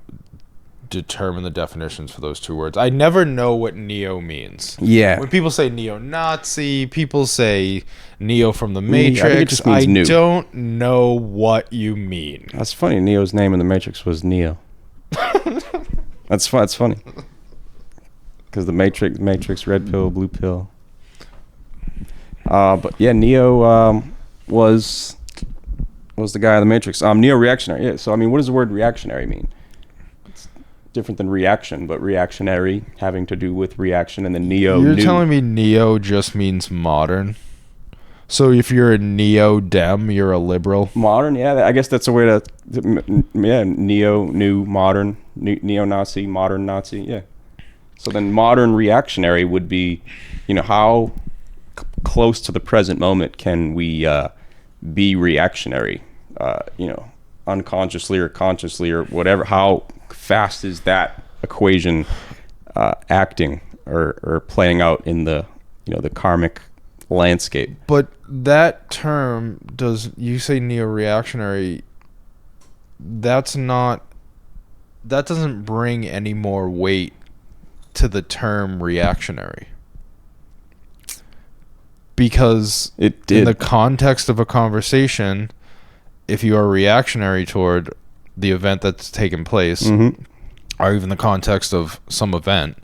determine the definitions for those two words. I never know what neo means. Yeah. When people say neo-Nazi, people say neo from the Matrix. I think it just means new. Don't know what you mean. That's funny. Neo's name in the Matrix was Neo. That's funny. Because the Matrix, red pill, blue pill. But yeah, Neo was the guy in the Matrix. Neo-reactionary. Yeah. So I mean, what does the word reactionary mean? It's different than reaction, but reactionary having to do with reaction, and then neo. You're telling me neo just means modern? So if you're a neo-dem, you're a liberal? Modern, yeah. I guess that's a way to, neo, new, modern, neo-Nazi, modern Nazi, yeah. So then modern reactionary would be, how close to the present moment can we be reactionary, unconsciously or consciously or whatever. How fast is that equation acting or playing out in the, the karmic landscape? But that term, you say neo-reactionary, that doesn't bring any more weight to the term reactionary, because in the context of a conversation, if you are reactionary toward the event that's taken place, mm-hmm. or even the context of some event,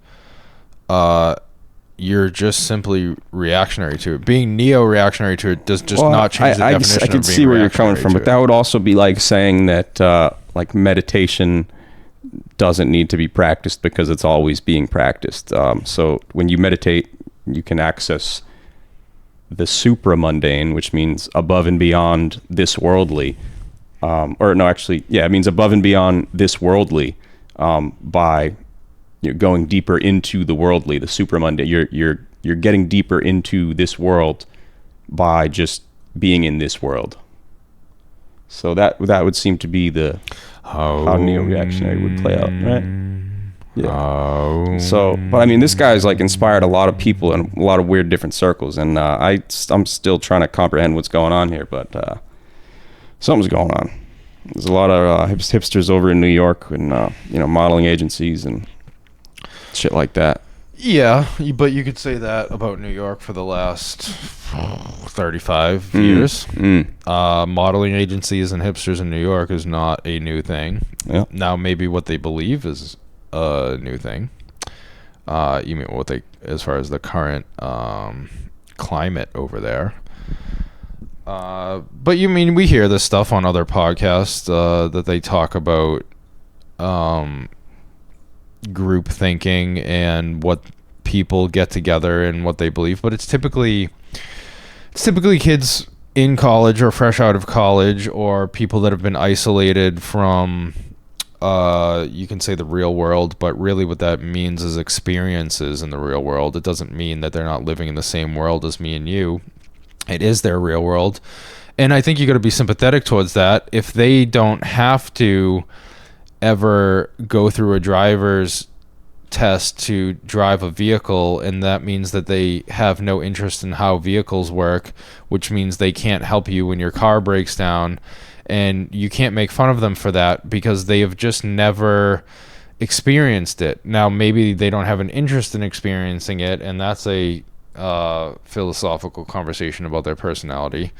you're just simply reactionary to it. Being neo-reactionary to it does just not change the definition. I can see where you're coming from, but that would also be like saying that like meditation doesn't need to be practiced because it's always being practiced. So when you meditate, you can access the supramundane, which means above and beyond this worldly. It means above and beyond this worldly by you're going deeper into the worldly, the supramundane. You're getting deeper into this world by just being in this world. So that would seem to be how neo-reactionary would play out, right? Yeah. So, but I mean, this guy's like inspired a lot of people in a lot of weird different circles, and I'm still trying to comprehend what's going on here, but something's going on. There's a lot of hipsters over in New York, and modeling agencies and shit like that. Yeah, but you could say that about New York for the last 35 years. Modeling agencies and hipsters in New York is not a new thing. Yeah. Now, maybe what they believe is a new thing. You mean what they, as far as the current climate over there. But you mean we hear this stuff on other podcasts that they talk about group thinking and what people get together and what they believe, but it's typically kids in college or fresh out of college, or people that have been isolated from you can say the real world, but really what that means is experiences in the real world. It doesn't mean that they're not living in the same world as me and you. It is their real world, and I think you got to be sympathetic towards that. If they don't have to ever go through a driver's test to drive a vehicle, and that means that they have no interest in how vehicles work, which means they can't help you when your car breaks down, and you can't make fun of them for that because they have just never experienced it. Now, maybe they don't have an interest in experiencing it, and that's a philosophical conversation about their personality,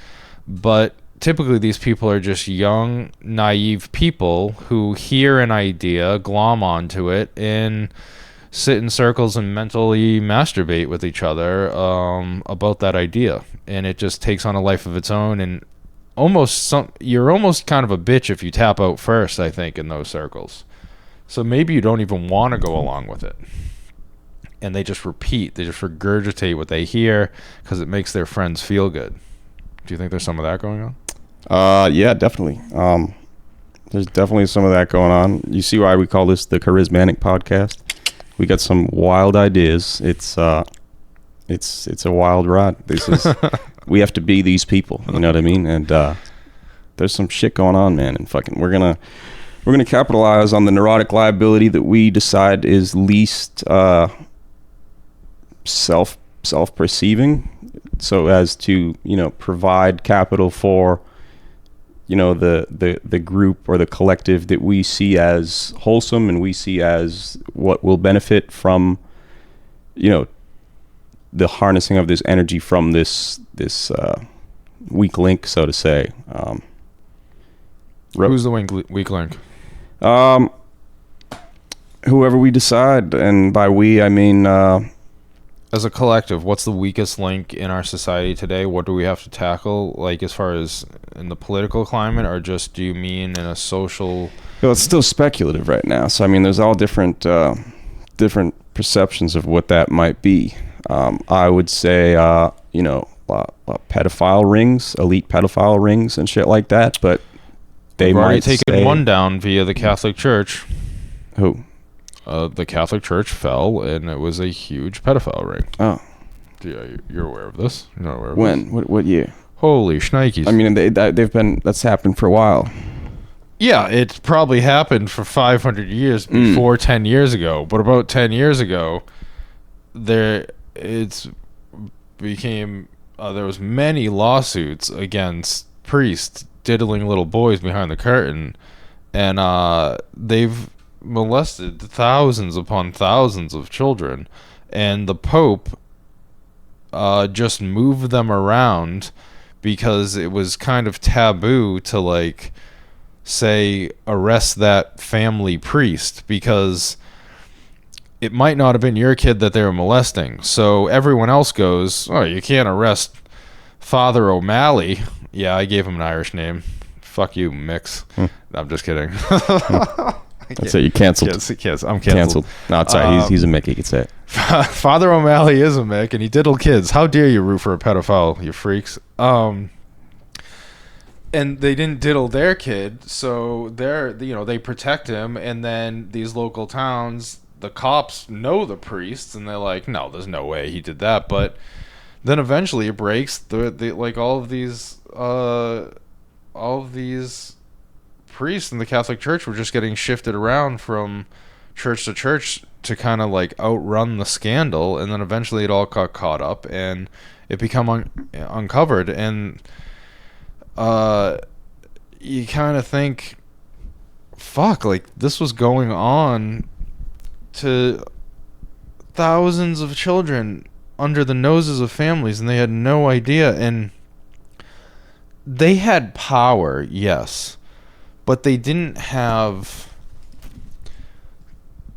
but typically these people are just young, naive people who hear an idea, glom onto it, and sit in circles and mentally masturbate with each other about that idea. And it just takes on a life of its own, and you're almost kind of a bitch if you tap out first, I think, in those circles. So maybe you don't even want to go along with it. And they just regurgitate what they hear because it makes their friends feel good. Do you think there's some of that going on? Yeah, definitely. There's definitely some of that going on. You see why we call this the Charismatic Podcast? We got some wild ideas. It's a wild ride. This is we have to be these people. You know what I mean? And there's some shit going on, man. And fucking, we're gonna capitalize on the neurotic liability that we decide is least self-perceiving, so as to provide capital for the group or the collective that we see as wholesome and we see as what will benefit from the harnessing of this energy from this weak link, so to say. Who's the weak link? Whoever we decide, and by we I mean as a collective, what's the weakest link in our society today? What do we have to tackle, like as far as in the political climate, or just do you mean in a social? Well, it's still speculative right now, so I mean there's all different perceptions of what that might be. I would say pedophile rings, elite pedophile rings and shit like that, but they We've already might taken one down via the Catholic Church. Who? The Catholic Church fell, and it was a huge pedophile ring. Oh. Yeah, you're aware of this? You're not aware of when? this? What year? Holy shnikes. I mean, that's happened for a while. Yeah, it's probably happened for 500 years before 10 years ago. But about 10 years ago, there was many lawsuits against priests diddling little boys behind the curtain, and they've molested thousands upon thousands of children, and the Pope just moved them around because it was kind of taboo to say arrest that family priest, because it might not have been your kid that they were molesting. So everyone else goes, oh, you can't arrest Father O'Malley. Yeah, I gave him an Irish name. Fuck you, Mix. I'm just kidding. That's it. You canceled. Yes, I'm canceled. No, it's sorry. He's a Mick. He could say it. Father O'Malley is a Mick, and he diddled kids. How dare you root for a pedophile, you freaks? And they didn't diddle their kid, so they protect him. And then these local towns, the cops know the priests, and they're like, no, there's no way he did that. But then eventually it breaks. The like all of these priests in the Catholic Church were just getting shifted around from church to church to kind of like outrun the scandal, and then eventually it all got caught up and it become uncovered. And you kind of think, fuck, like this was going on to thousands of children under the noses of families, and they had no idea. And they had power, yes, but they didn't have...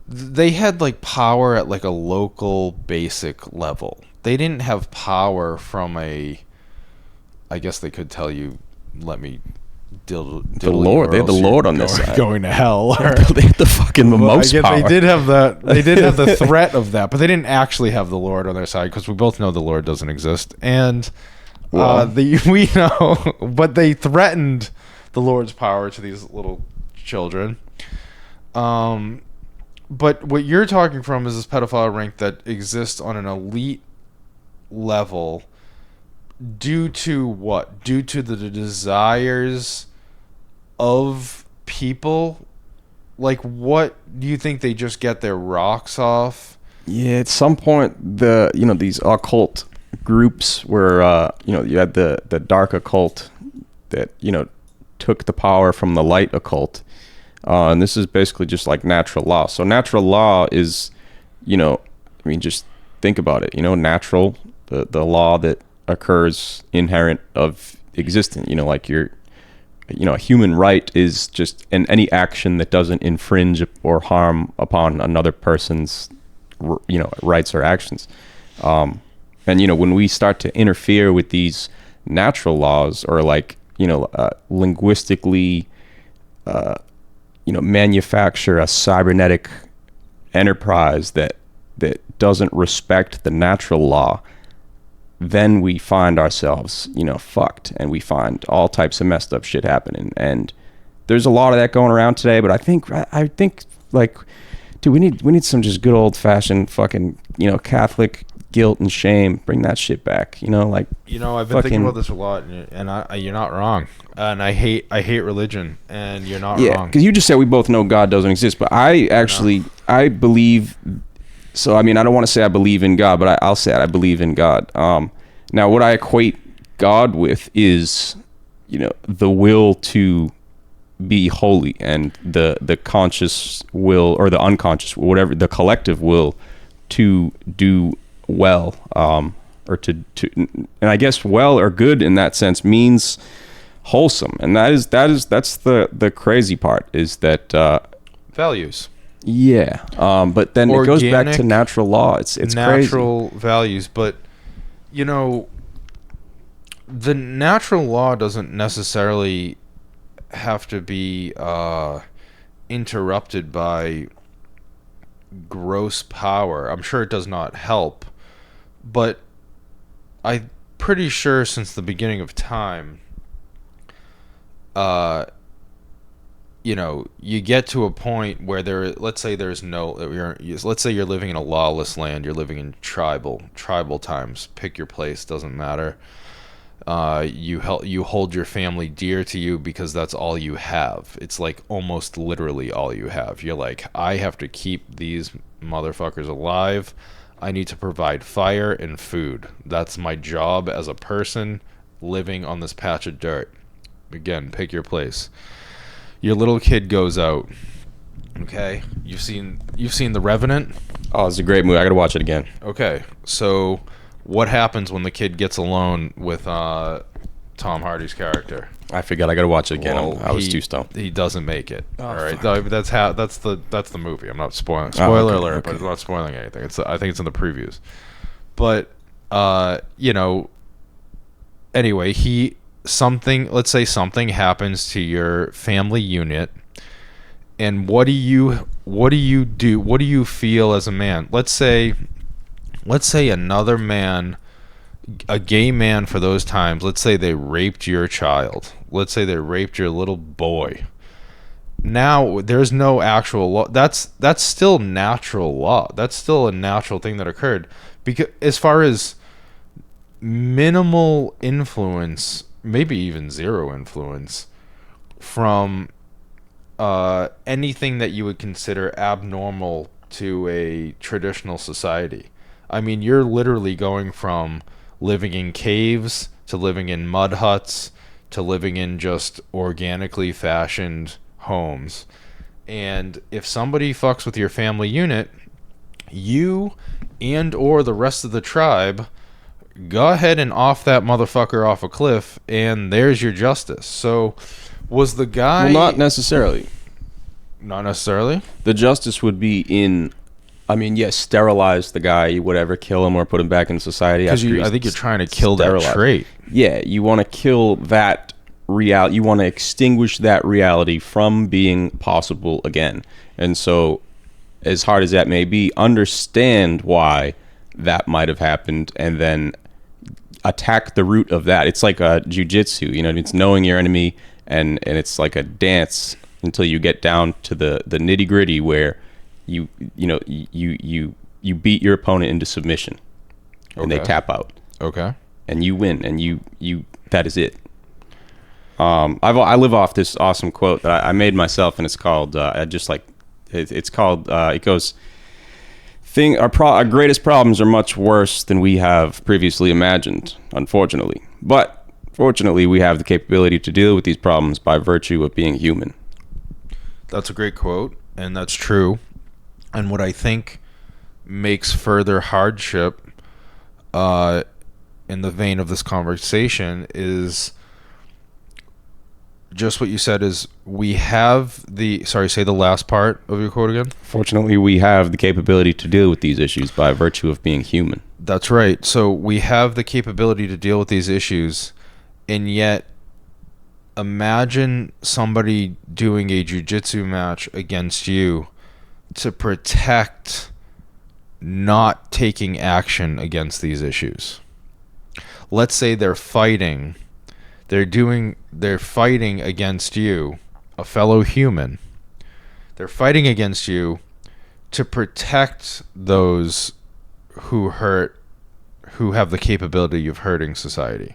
They had like power at like a local basic level. They didn't have power from a... I guess they could tell you, let me the Lord. They had the Lord on this side. Going to hell. They had the fucking most power. They did have the. They did have the threat of that, but they didn't actually have the Lord on their side, because we both know the Lord doesn't exist. And we know, but they threatened the Lord's power to these little children. But what you're talking from is this pedophile ring that exists on an elite level. Due to what? Due to the desires of people? Like, what do you think they just get their rocks off? Yeah, at some point, these occult groups where, you had the dark occult that, took the power from the light occult. And this is basically just like natural law. So natural law is, just think about it, natural, the law that occurs inherent of existence, like a human right is just any action that doesn't infringe or harm upon another person's rights or actions. And when we start to interfere with these natural laws, or like linguistically manufacture a cybernetic enterprise that doesn't respect the natural law, then we find ourselves, fucked, and we find all types of messed up shit happening. And there's a lot of that going around today. But I think like, dude, we need some just good old fashioned fucking, Catholic guilt and shame. Bring that shit back. I've been thinking about this a lot, and you're not wrong. And I hate religion, and you're not wrong. Yeah, because you just said we both know God doesn't exist, but I believe. So, I don't want to say I believe in God, but I'll say I believe in God. Now, what I equate God with is, the will to be holy, and the conscious will, or the unconscious, whatever, the collective will to do well, or to, and I guess well or good in that sense means wholesome. And that's the crazy part, is that values. Yeah, but then it goes back to natural law. It's natural crazy. Values, but the natural law doesn't necessarily have to be interrupted by gross power. I'm sure it does not help, but I'm pretty sure since the beginning of time, you get to a point where let's say you're living in a lawless land, you're living in tribal times, pick your place, doesn't matter. You hold your family dear to you because that's all you have. It's like almost literally all you have. You're like, I have to keep these motherfuckers alive. I need to provide fire and food. That's my job as a person living on this patch of dirt. Again, pick your place. Your little kid goes out. Okay, you've seen The Revenant? Oh, it's a great movie. I gotta watch it again. Okay, so what happens when the kid gets alone with Tom Hardy's character? I forgot. I gotta watch it again. Well, I was too stoned. He doesn't make it. All right, fuck. that's the movie. I'm not spoiling. Alert, but I'm not spoiling anything. I think it's in the previews. But anyway, let's say something happens to your family unit, and what do you do? What do you feel as a man? Let's say another man, a gay man for those times, let's say they raped your child. Let's say they raped your little boy. now there's no actual law. That's still natural law. That's still a natural thing that occurred. Because as far as minimal influence, maybe even zero influence from anything that you would consider abnormal to a traditional society. I mean, you're literally going from living in caves to living in mud huts to living in just organically fashioned homes. And if somebody fucks with your family unit, you and or the rest of the tribe go ahead and off that motherfucker off a cliff, and there's your justice. So was the guy... Well, not necessarily. Not necessarily? The justice would be in, I mean, yes, sterilize the guy, whatever, kill him or put him back in society. Because I think you're trying to kill that trait. Yeah, you want to kill that reality. You want to extinguish that reality from being possible again. And so, as hard as that may be, understand why that might have happened and then attack the root of that. It's like a jujitsu, you know, it's knowing your enemy, and it's like a dance until you get down to the nitty gritty where you beat your opponent into submission and they tap out. Okay. And you win, and you that is it. I live off this awesome quote that I made myself, and it's called it goes, our greatest problems are much worse than we have previously imagined, unfortunately. But fortunately, we have the capability to deal with these problems by virtue of being human. That's a great quote, and that's true. And what I think makes further hardship in the vein of this conversation is just what you said is we have say the last part of your quote again. Fortunately, we have the capability to deal with these issues by virtue of being human. That's right. So we have the capability to deal with these issues, and yet imagine somebody doing a jiu-jitsu match against you to protect not taking action against these issues. Let's say they're fighting against you, a fellow human. They're fighting against you to protect those who have the capability of hurting society.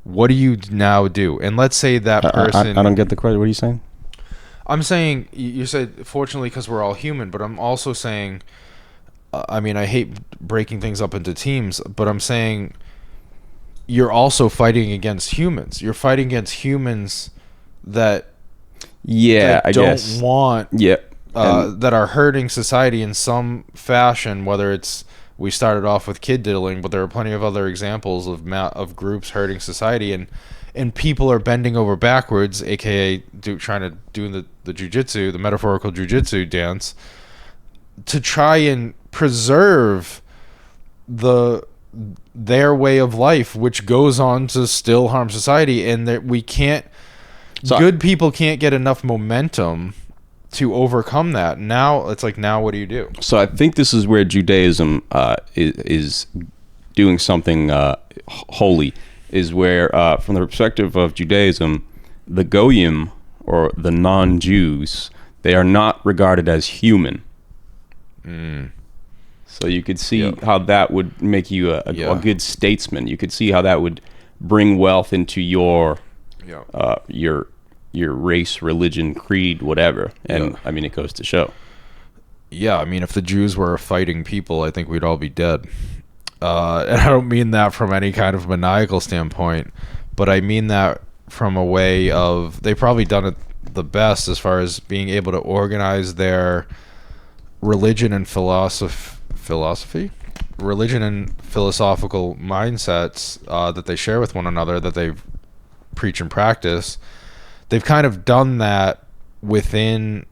What do you now do? And let's say that person... I don't get the question. What are you saying? I'm saying, you said, fortunately, because we're all human, but I'm also saying, I mean, I hate breaking things up into teams, but I'm saying you're also fighting against humans. You're fighting against humans that that are hurting society in some fashion, whether it's... We started off with kid diddling, but there are plenty of other examples of groups hurting society, and people are bending over backwards, aka trying to do the jujitsu, the metaphorical jujitsu dance, to try and preserve their way of life, which goes on to still harm society, and that we can't. Good people can't get enough momentum to overcome that. Now it's like, now what do you do? So I think this is where Judaism is doing something holy, is where from the perspective of Judaism, the Goyim, or the non-Jews, they are not regarded as human. So you could see how that would make you a good statesman. You could see how that would bring wealth into your race, religion, creed, whatever. And I mean, it goes to show. Yeah, I mean, if the Jews were a fighting people, I think we'd all be dead. And I don't mean that from any kind of maniacal standpoint, but I mean that from a way of, they've probably done it the best as far as being able to organize their religion and religion and philosophical mindsets that they share with one another, that they preach and practice. They've kind of done that within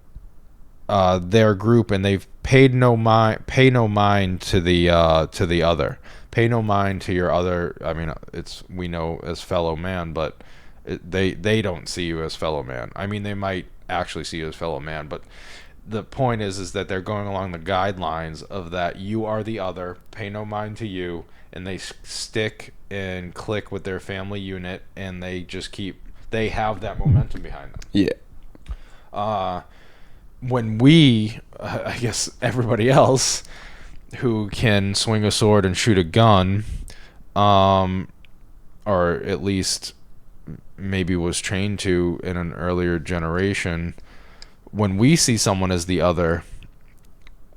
their group, and they've paid no mind to the other. Pay no mind to your other. I mean, we know as fellow man, but they don't see you as fellow man. I mean, they might actually see you as fellow man, but the point is that they're going along the guidelines of that you are the other. Pay no mind to you, and they stick and click with their family unit, and they just keep. They have that momentum behind them. Yeah. When we, I guess everybody else who can swing a sword and shoot a gun, or at least maybe was trained to in an earlier generation, when we see someone as the other,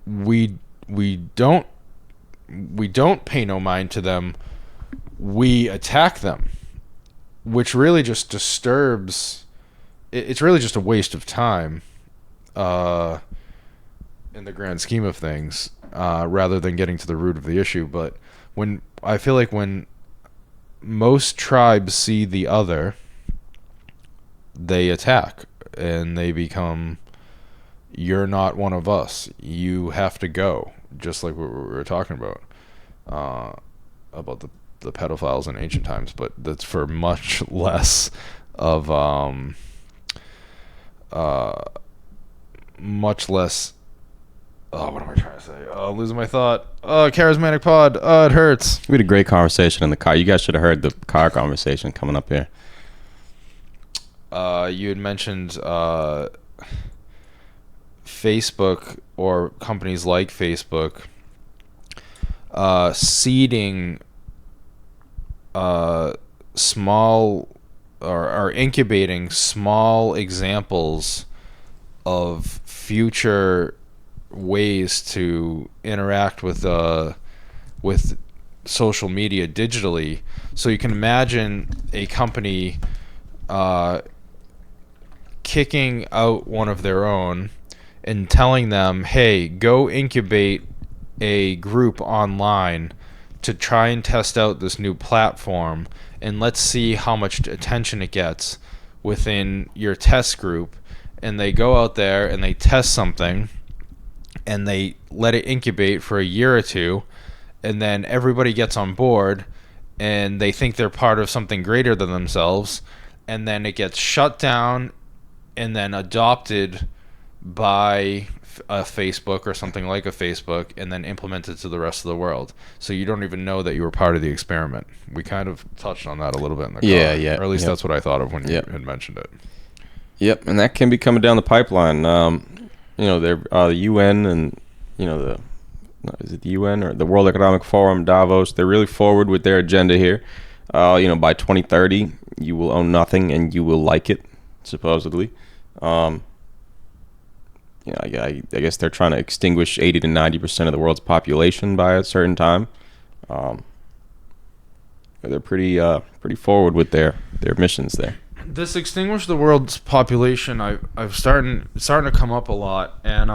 we don't pay no mind to them. We attack them, which really just disturbs. It's really just a waste of time, in the grand scheme of things, rather than getting to the root of the issue. But when I feel like when most tribes see the other, they attack and they become, you're not one of us. You have to go, just like what we were talking about the pedophiles in ancient times. But that's for much less of much less. Oh, what am I trying to say? Oh, I'm losing my thought. Oh, charismatic pod. Oh, it hurts. We had a great conversation in the car. You guys should have heard the car conversation coming up here. You had mentioned Facebook or companies like Facebook seeding small or incubating small examples of future ways to interact with social media digitally. So you can imagine a company kicking out one of their own and telling them, hey, go incubate a group online to try and test out this new platform, and let's see how much attention it gets within your test group. And they go out there and they test something and they let it incubate for a year or two, and then everybody gets on board and they think they're part of something greater than themselves, and then it gets shut down and then adopted by a Facebook or something like a Facebook, and then implemented to the rest of the world. So you don't even know that you were part of the experiment. We kind of touched on that a little bit in the car. Yeah. Or at least that's what I thought of when you had mentioned it. Yep, and that can be coming down the pipeline. The UN and is it the UN or the World Economic Forum, Davos? They're really forward with their agenda here. By 2030, you will own nothing and you will like it, supposedly. I guess they're trying to extinguish 80 to 90% of the world's population by a certain time. They're pretty forward with their missions there. This extinguish the world's population, I've starting to come up a lot, and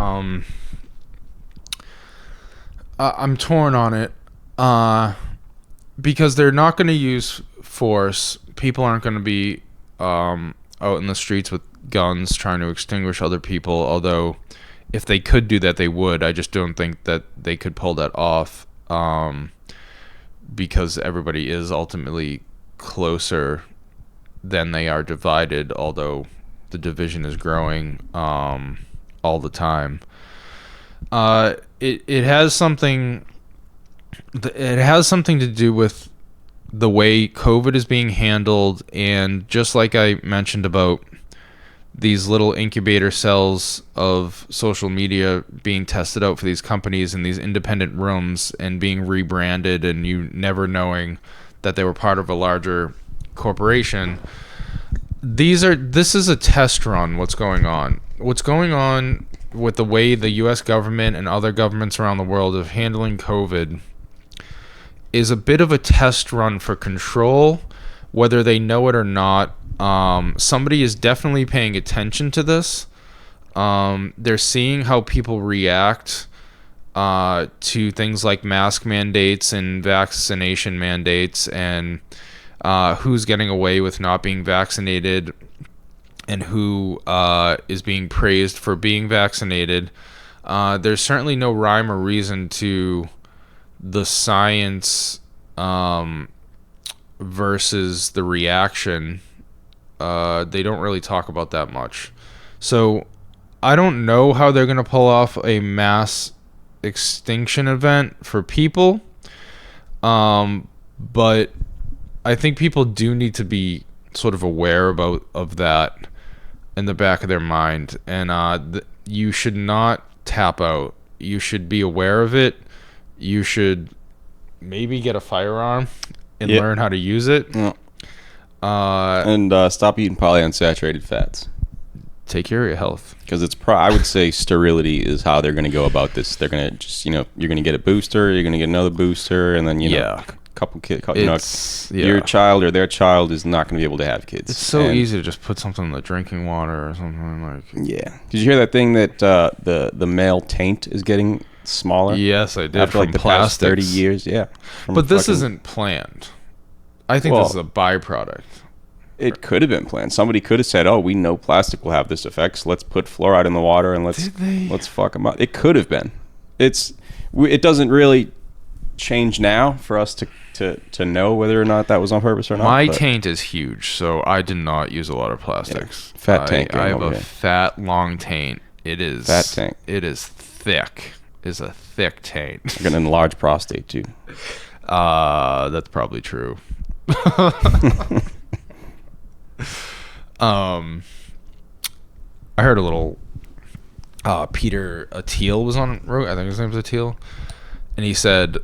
I'm torn on it, because they're not going to use force. People aren't going to be out in the streets with guns trying to extinguish other people, although if they could do that, they would. I just don't think that they could pull that off, because everybody is ultimately closer than they are divided, although the division is growing all the time. It has something to do with the way COVID is being handled, and just like I mentioned about these little incubator cells of social media being tested out for these companies in these independent rooms and being rebranded, and you never knowing that they were part of a larger corporation. This is a test run. What's going on with the way the US government and other governments around the world of handling COVID is a bit of a test run for control, whether they know it or not. Somebody is definitely paying attention to this. They're seeing how people react to things like mask mandates and vaccination mandates, and who's getting away with not being vaccinated and who is being praised for being vaccinated. There's certainly no rhyme or reason to the science versus the reaction. They don't really talk about that much. So I don't know how they're going to pull off a mass extinction event for people. But I think people do need to be sort of aware of that. in the back of their mind, and you should not tap out. You should be aware of it. You should maybe get a firearm and learn how to use it. Yeah. And stop eating polyunsaturated fats. Take care of your health. Because I would say sterility is how they're going to go about this. They're going to just, you're going to get a booster, you're going to get another booster, and then, a couple kids, your child or their child is not going to be able to have kids. It's so easy to just put something in the drinking water or something like. Yeah. Did you hear that thing that the male taint is getting smaller? Yes, I did. After like the past 30 years, yeah. But this isn't planned. I think this is a byproduct. It could have been planned. Somebody could have said, "Oh, we know plastic will have this effect, so let's put fluoride in the water and let's fuck them up." It could have been. It doesn't really change now for us to know whether or not that was on purpose or not. My taint is huge, so I did not use a lot of plastics. Yeah. Fat taint. I have a fat, long taint. It is fat taint. It is thick. It's a thick taint. I got an enlarged prostate too. That's probably true. I heard a little Peter Thiel was on, I think his name was Thiel, and he said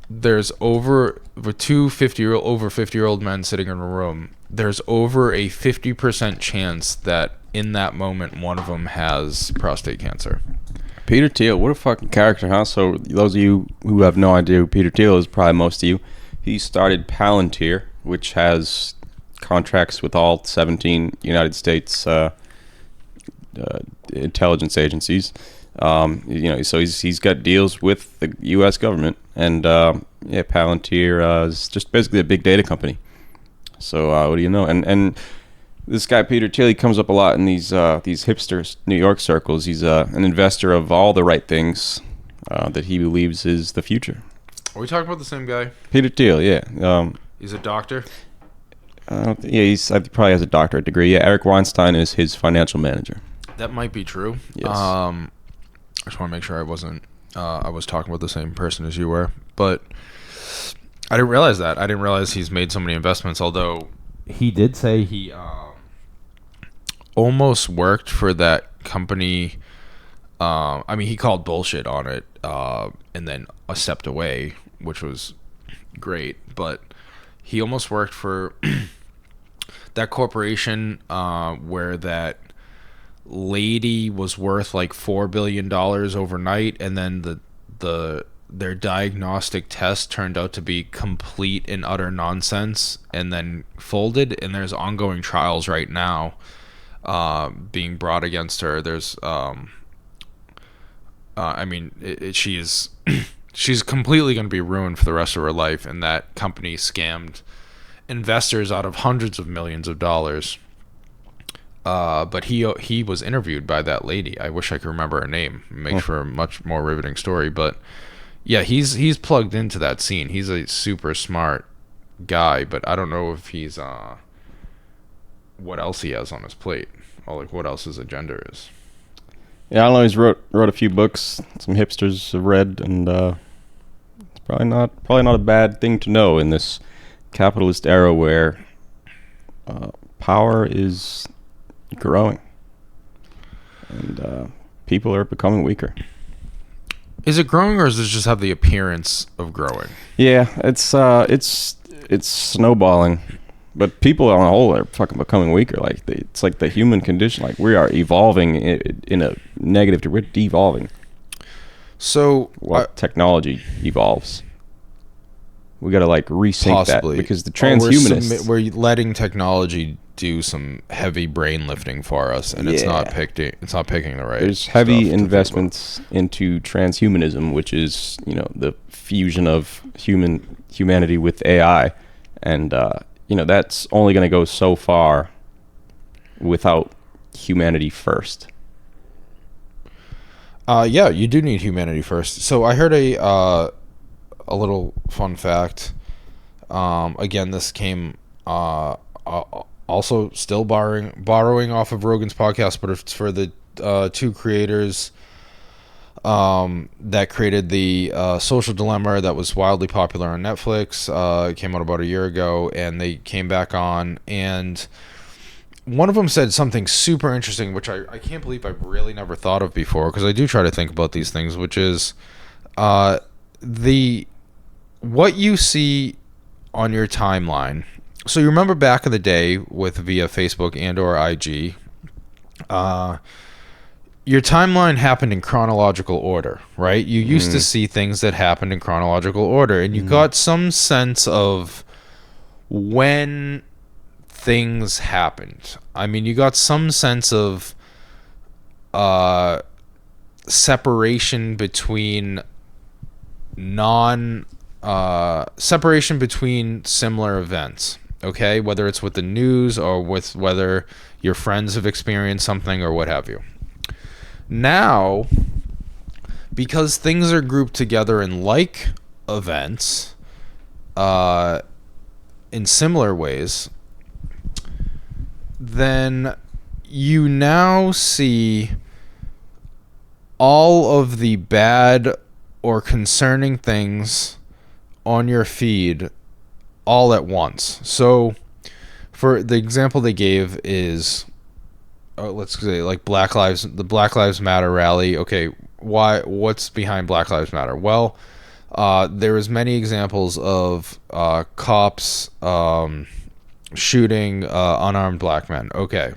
there's over 50-year-old men sitting in a room, there's over a 50% chance that in that moment one of them has prostate cancer. Peter Thiel, what a fucking character, huh? So those of you who have no idea who Peter Thiel is, probably most of you, he started Palantir, which has contracts with all 17 United States intelligence agencies. So he's got deals with the U.S. government, and Palantir is just basically a big data company. So what do you know? And this guy Peter Thiel, he comes up a lot in these hipster New York circles. He's an investor of all the right things that he believes is the future. Are we talking about the same guy? Peter Thiel, yeah. He's a doctor? I probably has a doctorate degree. Yeah, Eric Weinstein is his financial manager. That might be true. Yes. I just want to make sure I wasn't. I was talking about the same person as you were, but I didn't realize that. I didn't realize he's made so many investments. Although he did say he almost worked for that company. He called bullshit on it, and then stepped away, which was great. But he almost worked for that corporation where that lady was worth like $4 billion overnight, and then their diagnostic test turned out to be complete and utter nonsense, and then folded. And there's ongoing trials right now being brought against her. There's she's completely going to be ruined for the rest of her life, and that company scammed investors out of hundreds of millions of dollars. But he was interviewed by that lady. I wish I could remember her name. It makes for a much more riveting story. But yeah, he's plugged into that scene. He's a super smart guy, but I don't know if he's what else he has on his plate, or like what else his agenda is. Yeah, I don't know. He's wrote a few books. Some hipsters have read, and it's probably not a bad thing to know in this capitalist era where power is growing and people are becoming weaker. Is it growing, or does it just have the appearance of growing? Yeah, it's snowballing. But people on the whole are fucking becoming weaker. Like it's like the human condition. Like we are evolving in a negative direction. We're devolving. So what technology evolves? We got to like resync that because the transhumanists. We're letting technology do some heavy brain lifting for us, and it's not picking the right. There's heavy investments into transhumanism, which is the fusion of humanity with AI, and that's only going to go so far without humanity first. Yeah, you do need humanity first. So I heard a little fun fact. Again, this came also still borrowing off of Rogan's podcast, but it's for the two creators that created the Social Dilemma that was wildly popular on Netflix. It came out about a year ago, and they came back on, and one of them said something super interesting, which I can't believe I've really never thought of before, because I do try to think about these things, which is what you see on your timeline. So you remember back in the day via Facebook and or IG, your timeline happened in chronological order, right? You used to see things that happened in chronological order, and you got some sense of when things happened. I mean, you got some sense of separation between separation between similar events. Okay, whether it's with the news or with whether your friends have experienced something or what have you. Now, because things are grouped together in like events, in similar ways, then you now see all of the bad or concerning things on your feed all at once. So, for the example they gave is, let's say like the Black Lives Matter rally. Okay, what's behind Black Lives Matter? Well, there is many examples of cops shooting unarmed black men. Okay,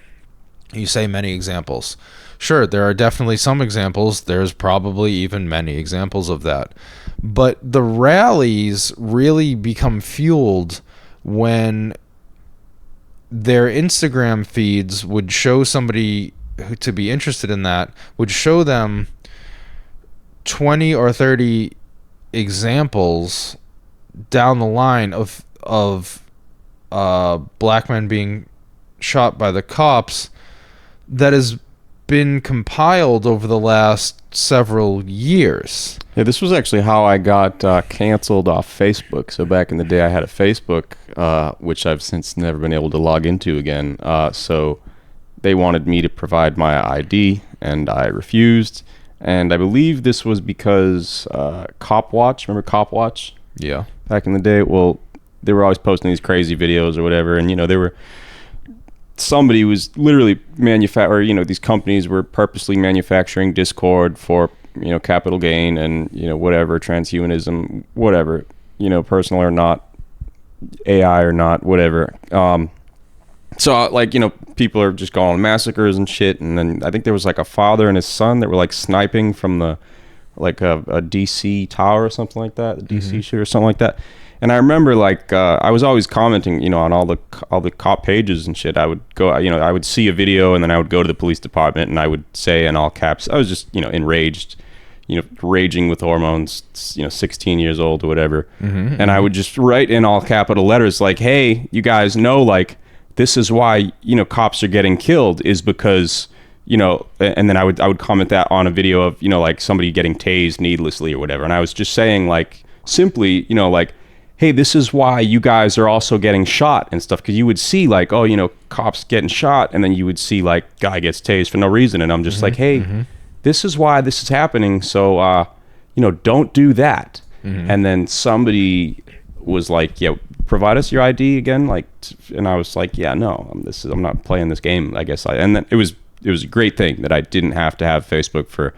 you say many examples. Sure, there are definitely some examples. There's probably even many examples of that. But the rallies really become fueled when their Instagram feeds would show somebody to be interested in that, would show them 20 or 30 examples down the line of black men being shot by the cops that has been compiled over the last several years. Yeah, this was actually how I got canceled off Facebook. So back in the day, I had a Facebook, which I've since never been able to log into again. So they wanted me to provide my ID, and I refused. And I believe this was because Cop Watch, remember Cop Watch? Yeah. Back in the day, well, they were always posting these crazy videos or whatever, and they were. Somebody was literally these companies were purposely manufacturing Discord for, capital gain and, whatever, transhumanism, whatever, personal or not, AI or not, whatever. So, people are just going massacres and shit. And then I think there was like a father and his son that were like sniping from the, like a DC tower or something like that, a DC shit or something like that. And I remember, I was always commenting, on all the cop pages and shit. I would go, I would see a video, and then I would go to the police department, and I would say in all caps, I was just, enraged, raging with hormones, 16 years old or whatever. And I would just write in all capital letters, like, hey, you guys know, this is why, cops are getting killed is because, and then I would comment that on a video of, somebody getting tased needlessly or whatever. And I was just saying, simply, hey, this is why you guys are also getting shot and stuff. Because you would see cops getting shot, and then you would see guy gets tased for no reason. And I'm just hey, this is why this is happening. So, don't do that. And then somebody was like, yeah, provide us your ID again. And I was like, yeah, no, I'm not playing this game, I guess. And then it was a great thing that I didn't have to have Facebook for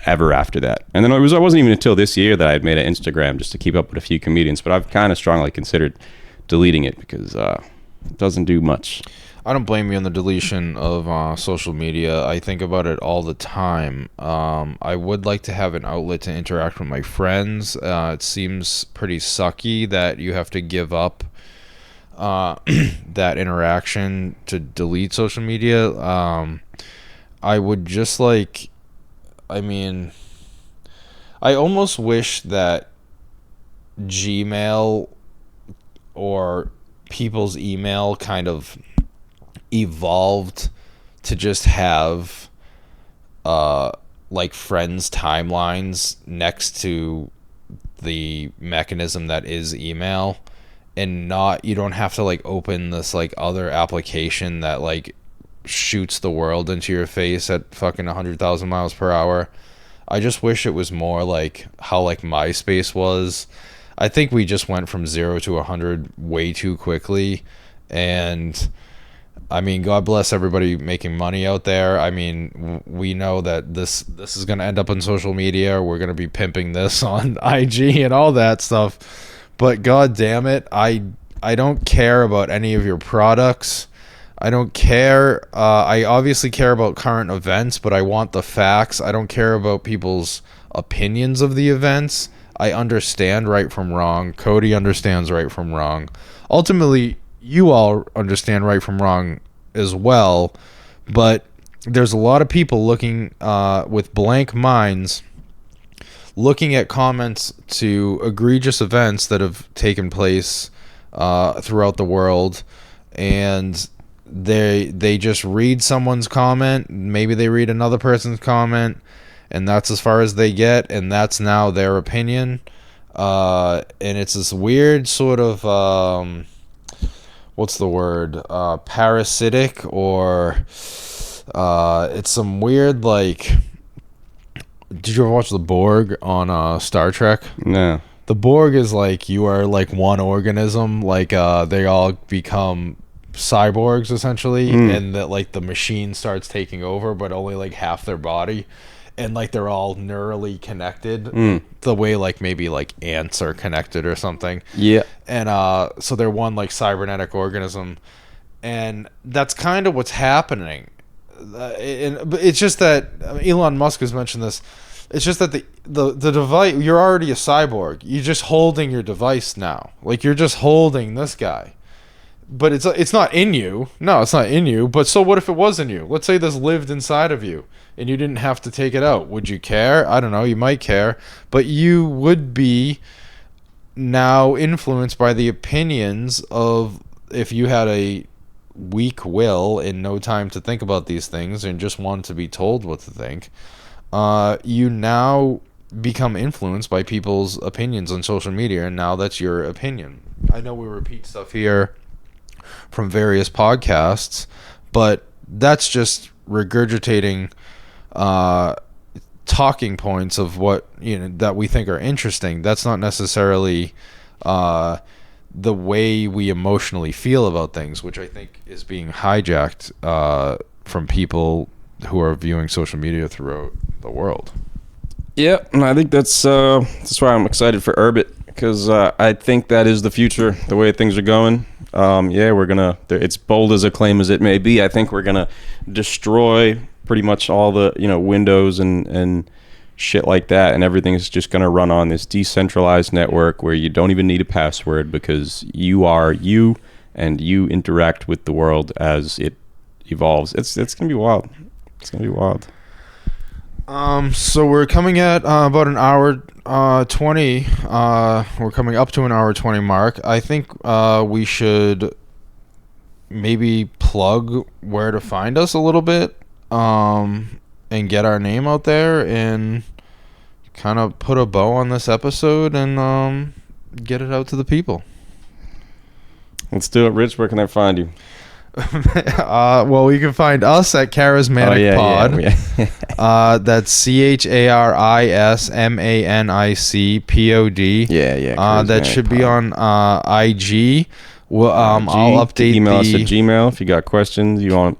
ever after that. And then it wasn't even until this year that I had made an Instagram just to keep up with a few comedians, but I've kind of strongly considered deleting it because it doesn't do much. I don't blame you on the deletion of social media. I think about it all the time. I would like to have an outlet to interact with my friends. It seems pretty sucky that you have to give up that interaction to delete social media. I would just I almost wish that Gmail or people's email kind of evolved to just have friends' timelines next to the mechanism that is email, and you don't have to open this other application that shoots the world into your face at fucking 100,000 miles per hour. I just wish it was more how MySpace was. I think we just went from 0 to 100 way too quickly, and I mean, God bless everybody making money out there. I mean, we know that this is going to end up on social media. We're going to be pimping this on IG and all that stuff. But God damn it, I don't care about any of your products. I don't care. I obviously care about current events, but I want the facts. I don't care about people's opinions of the events. I understand right from wrong. Cody understands right from wrong. Ultimately, you all understand right from wrong as well, but there's a lot of people looking with blank minds, looking at comments to egregious events that have taken place throughout the world, and they just read someone's comment, maybe they read another person's comment, and that's as far as they get, and that's now their opinion. And it's this weird sort of what's the word, parasitic, or it's some weird, like, did you ever watch the Borg on Star Trek? No. The Borg is like, you are like one organism, like they all become cyborgs essentially, and that like the machine starts taking over, but only like half their body, and like they're all neurally connected, the way like maybe like ants are connected or something. Yeah. And so they're one like cybernetic organism, and that's kind of what's happening. But it's just that Elon Musk has mentioned this. It's just that the device, you're already a cyborg. You're just holding your device now. Like, you're just holding this guy. But it's not in you. No, it's not in you. But so what if it was in you? Let's say this lived inside of you and you didn't have to take it out. Would you care? I don't know. You might care. But you would be now influenced by the opinions of, if you had a weak will and no time to think about these things and just want to be told what to think, you now become influenced by people's opinions on social media, and now that's your opinion. I know we repeat stuff here from various podcasts, but that's just regurgitating talking points of what, you know, that we think are interesting. That's not necessarily the way we emotionally feel about things, which I think is being hijacked from people who are viewing social media throughout the world. Yeah, and I think that's why I'm excited for Urbit, because I think that is the future, the way things are going. Yeah, we're gonna. It's bold as a claim as it may be. I think we're gonna destroy pretty much all the, you know, Windows and shit like that, and everything is just gonna run on this decentralized network where you don't even need a password, because you are you, and you interact with the world as it evolves. It's gonna be wild. It's gonna be wild. So we're coming at about an hour 20. We're coming up to an hour 20 mark. I think we should maybe plug where to find us a little bit, and get our name out there and kind of put a bow on this episode and get it out to the people. Let's do it. Rich, where can I find you? Well, you can find us at Charismatic Pod. That's CHARISMANICPOD. Yeah. That should be on IG. Well, I'll update. Email us at Gmail if you got questions. You got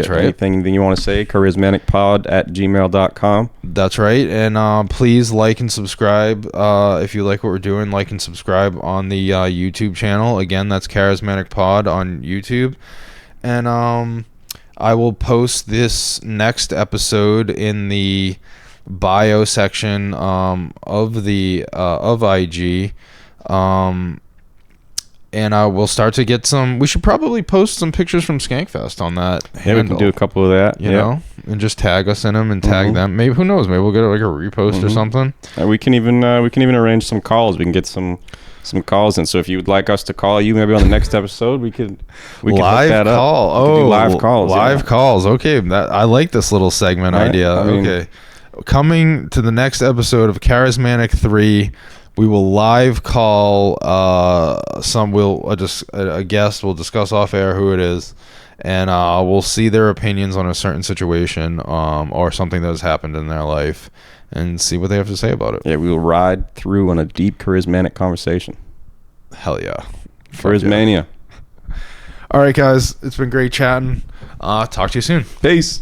anything you want to say? charismaticpod@gmail.com. That's right. And please like and subscribe if you like what we're doing. Like and subscribe on the YouTube channel. Again, that's Charismatic Pod on YouTube. And I will post this next episode in the bio section of IG. And I will start to get some. We should probably post some pictures from Skankfest on that. Yeah, we can do a couple of that. You know, and just tag us in them and tag them. Maybe, who knows? Maybe we'll get like a repost or something. We can even arrange some calls. We can get some calls in. So if you would like us to call you, maybe on the next episode, we could live hook that call. Up. Oh, live calls. Live calls. Okay, I like this little segment idea. Okay, coming to the next episode of Charismatic 3. We will live call a guest. We'll discuss off air who it is, and we'll see their opinions on a certain situation or something that has happened in their life, and see what they have to say about it. Yeah, we will ride through on a deep charismatic conversation. Hell yeah. Charismania. All right, guys, it's been great chatting. Talk to you soon. Peace.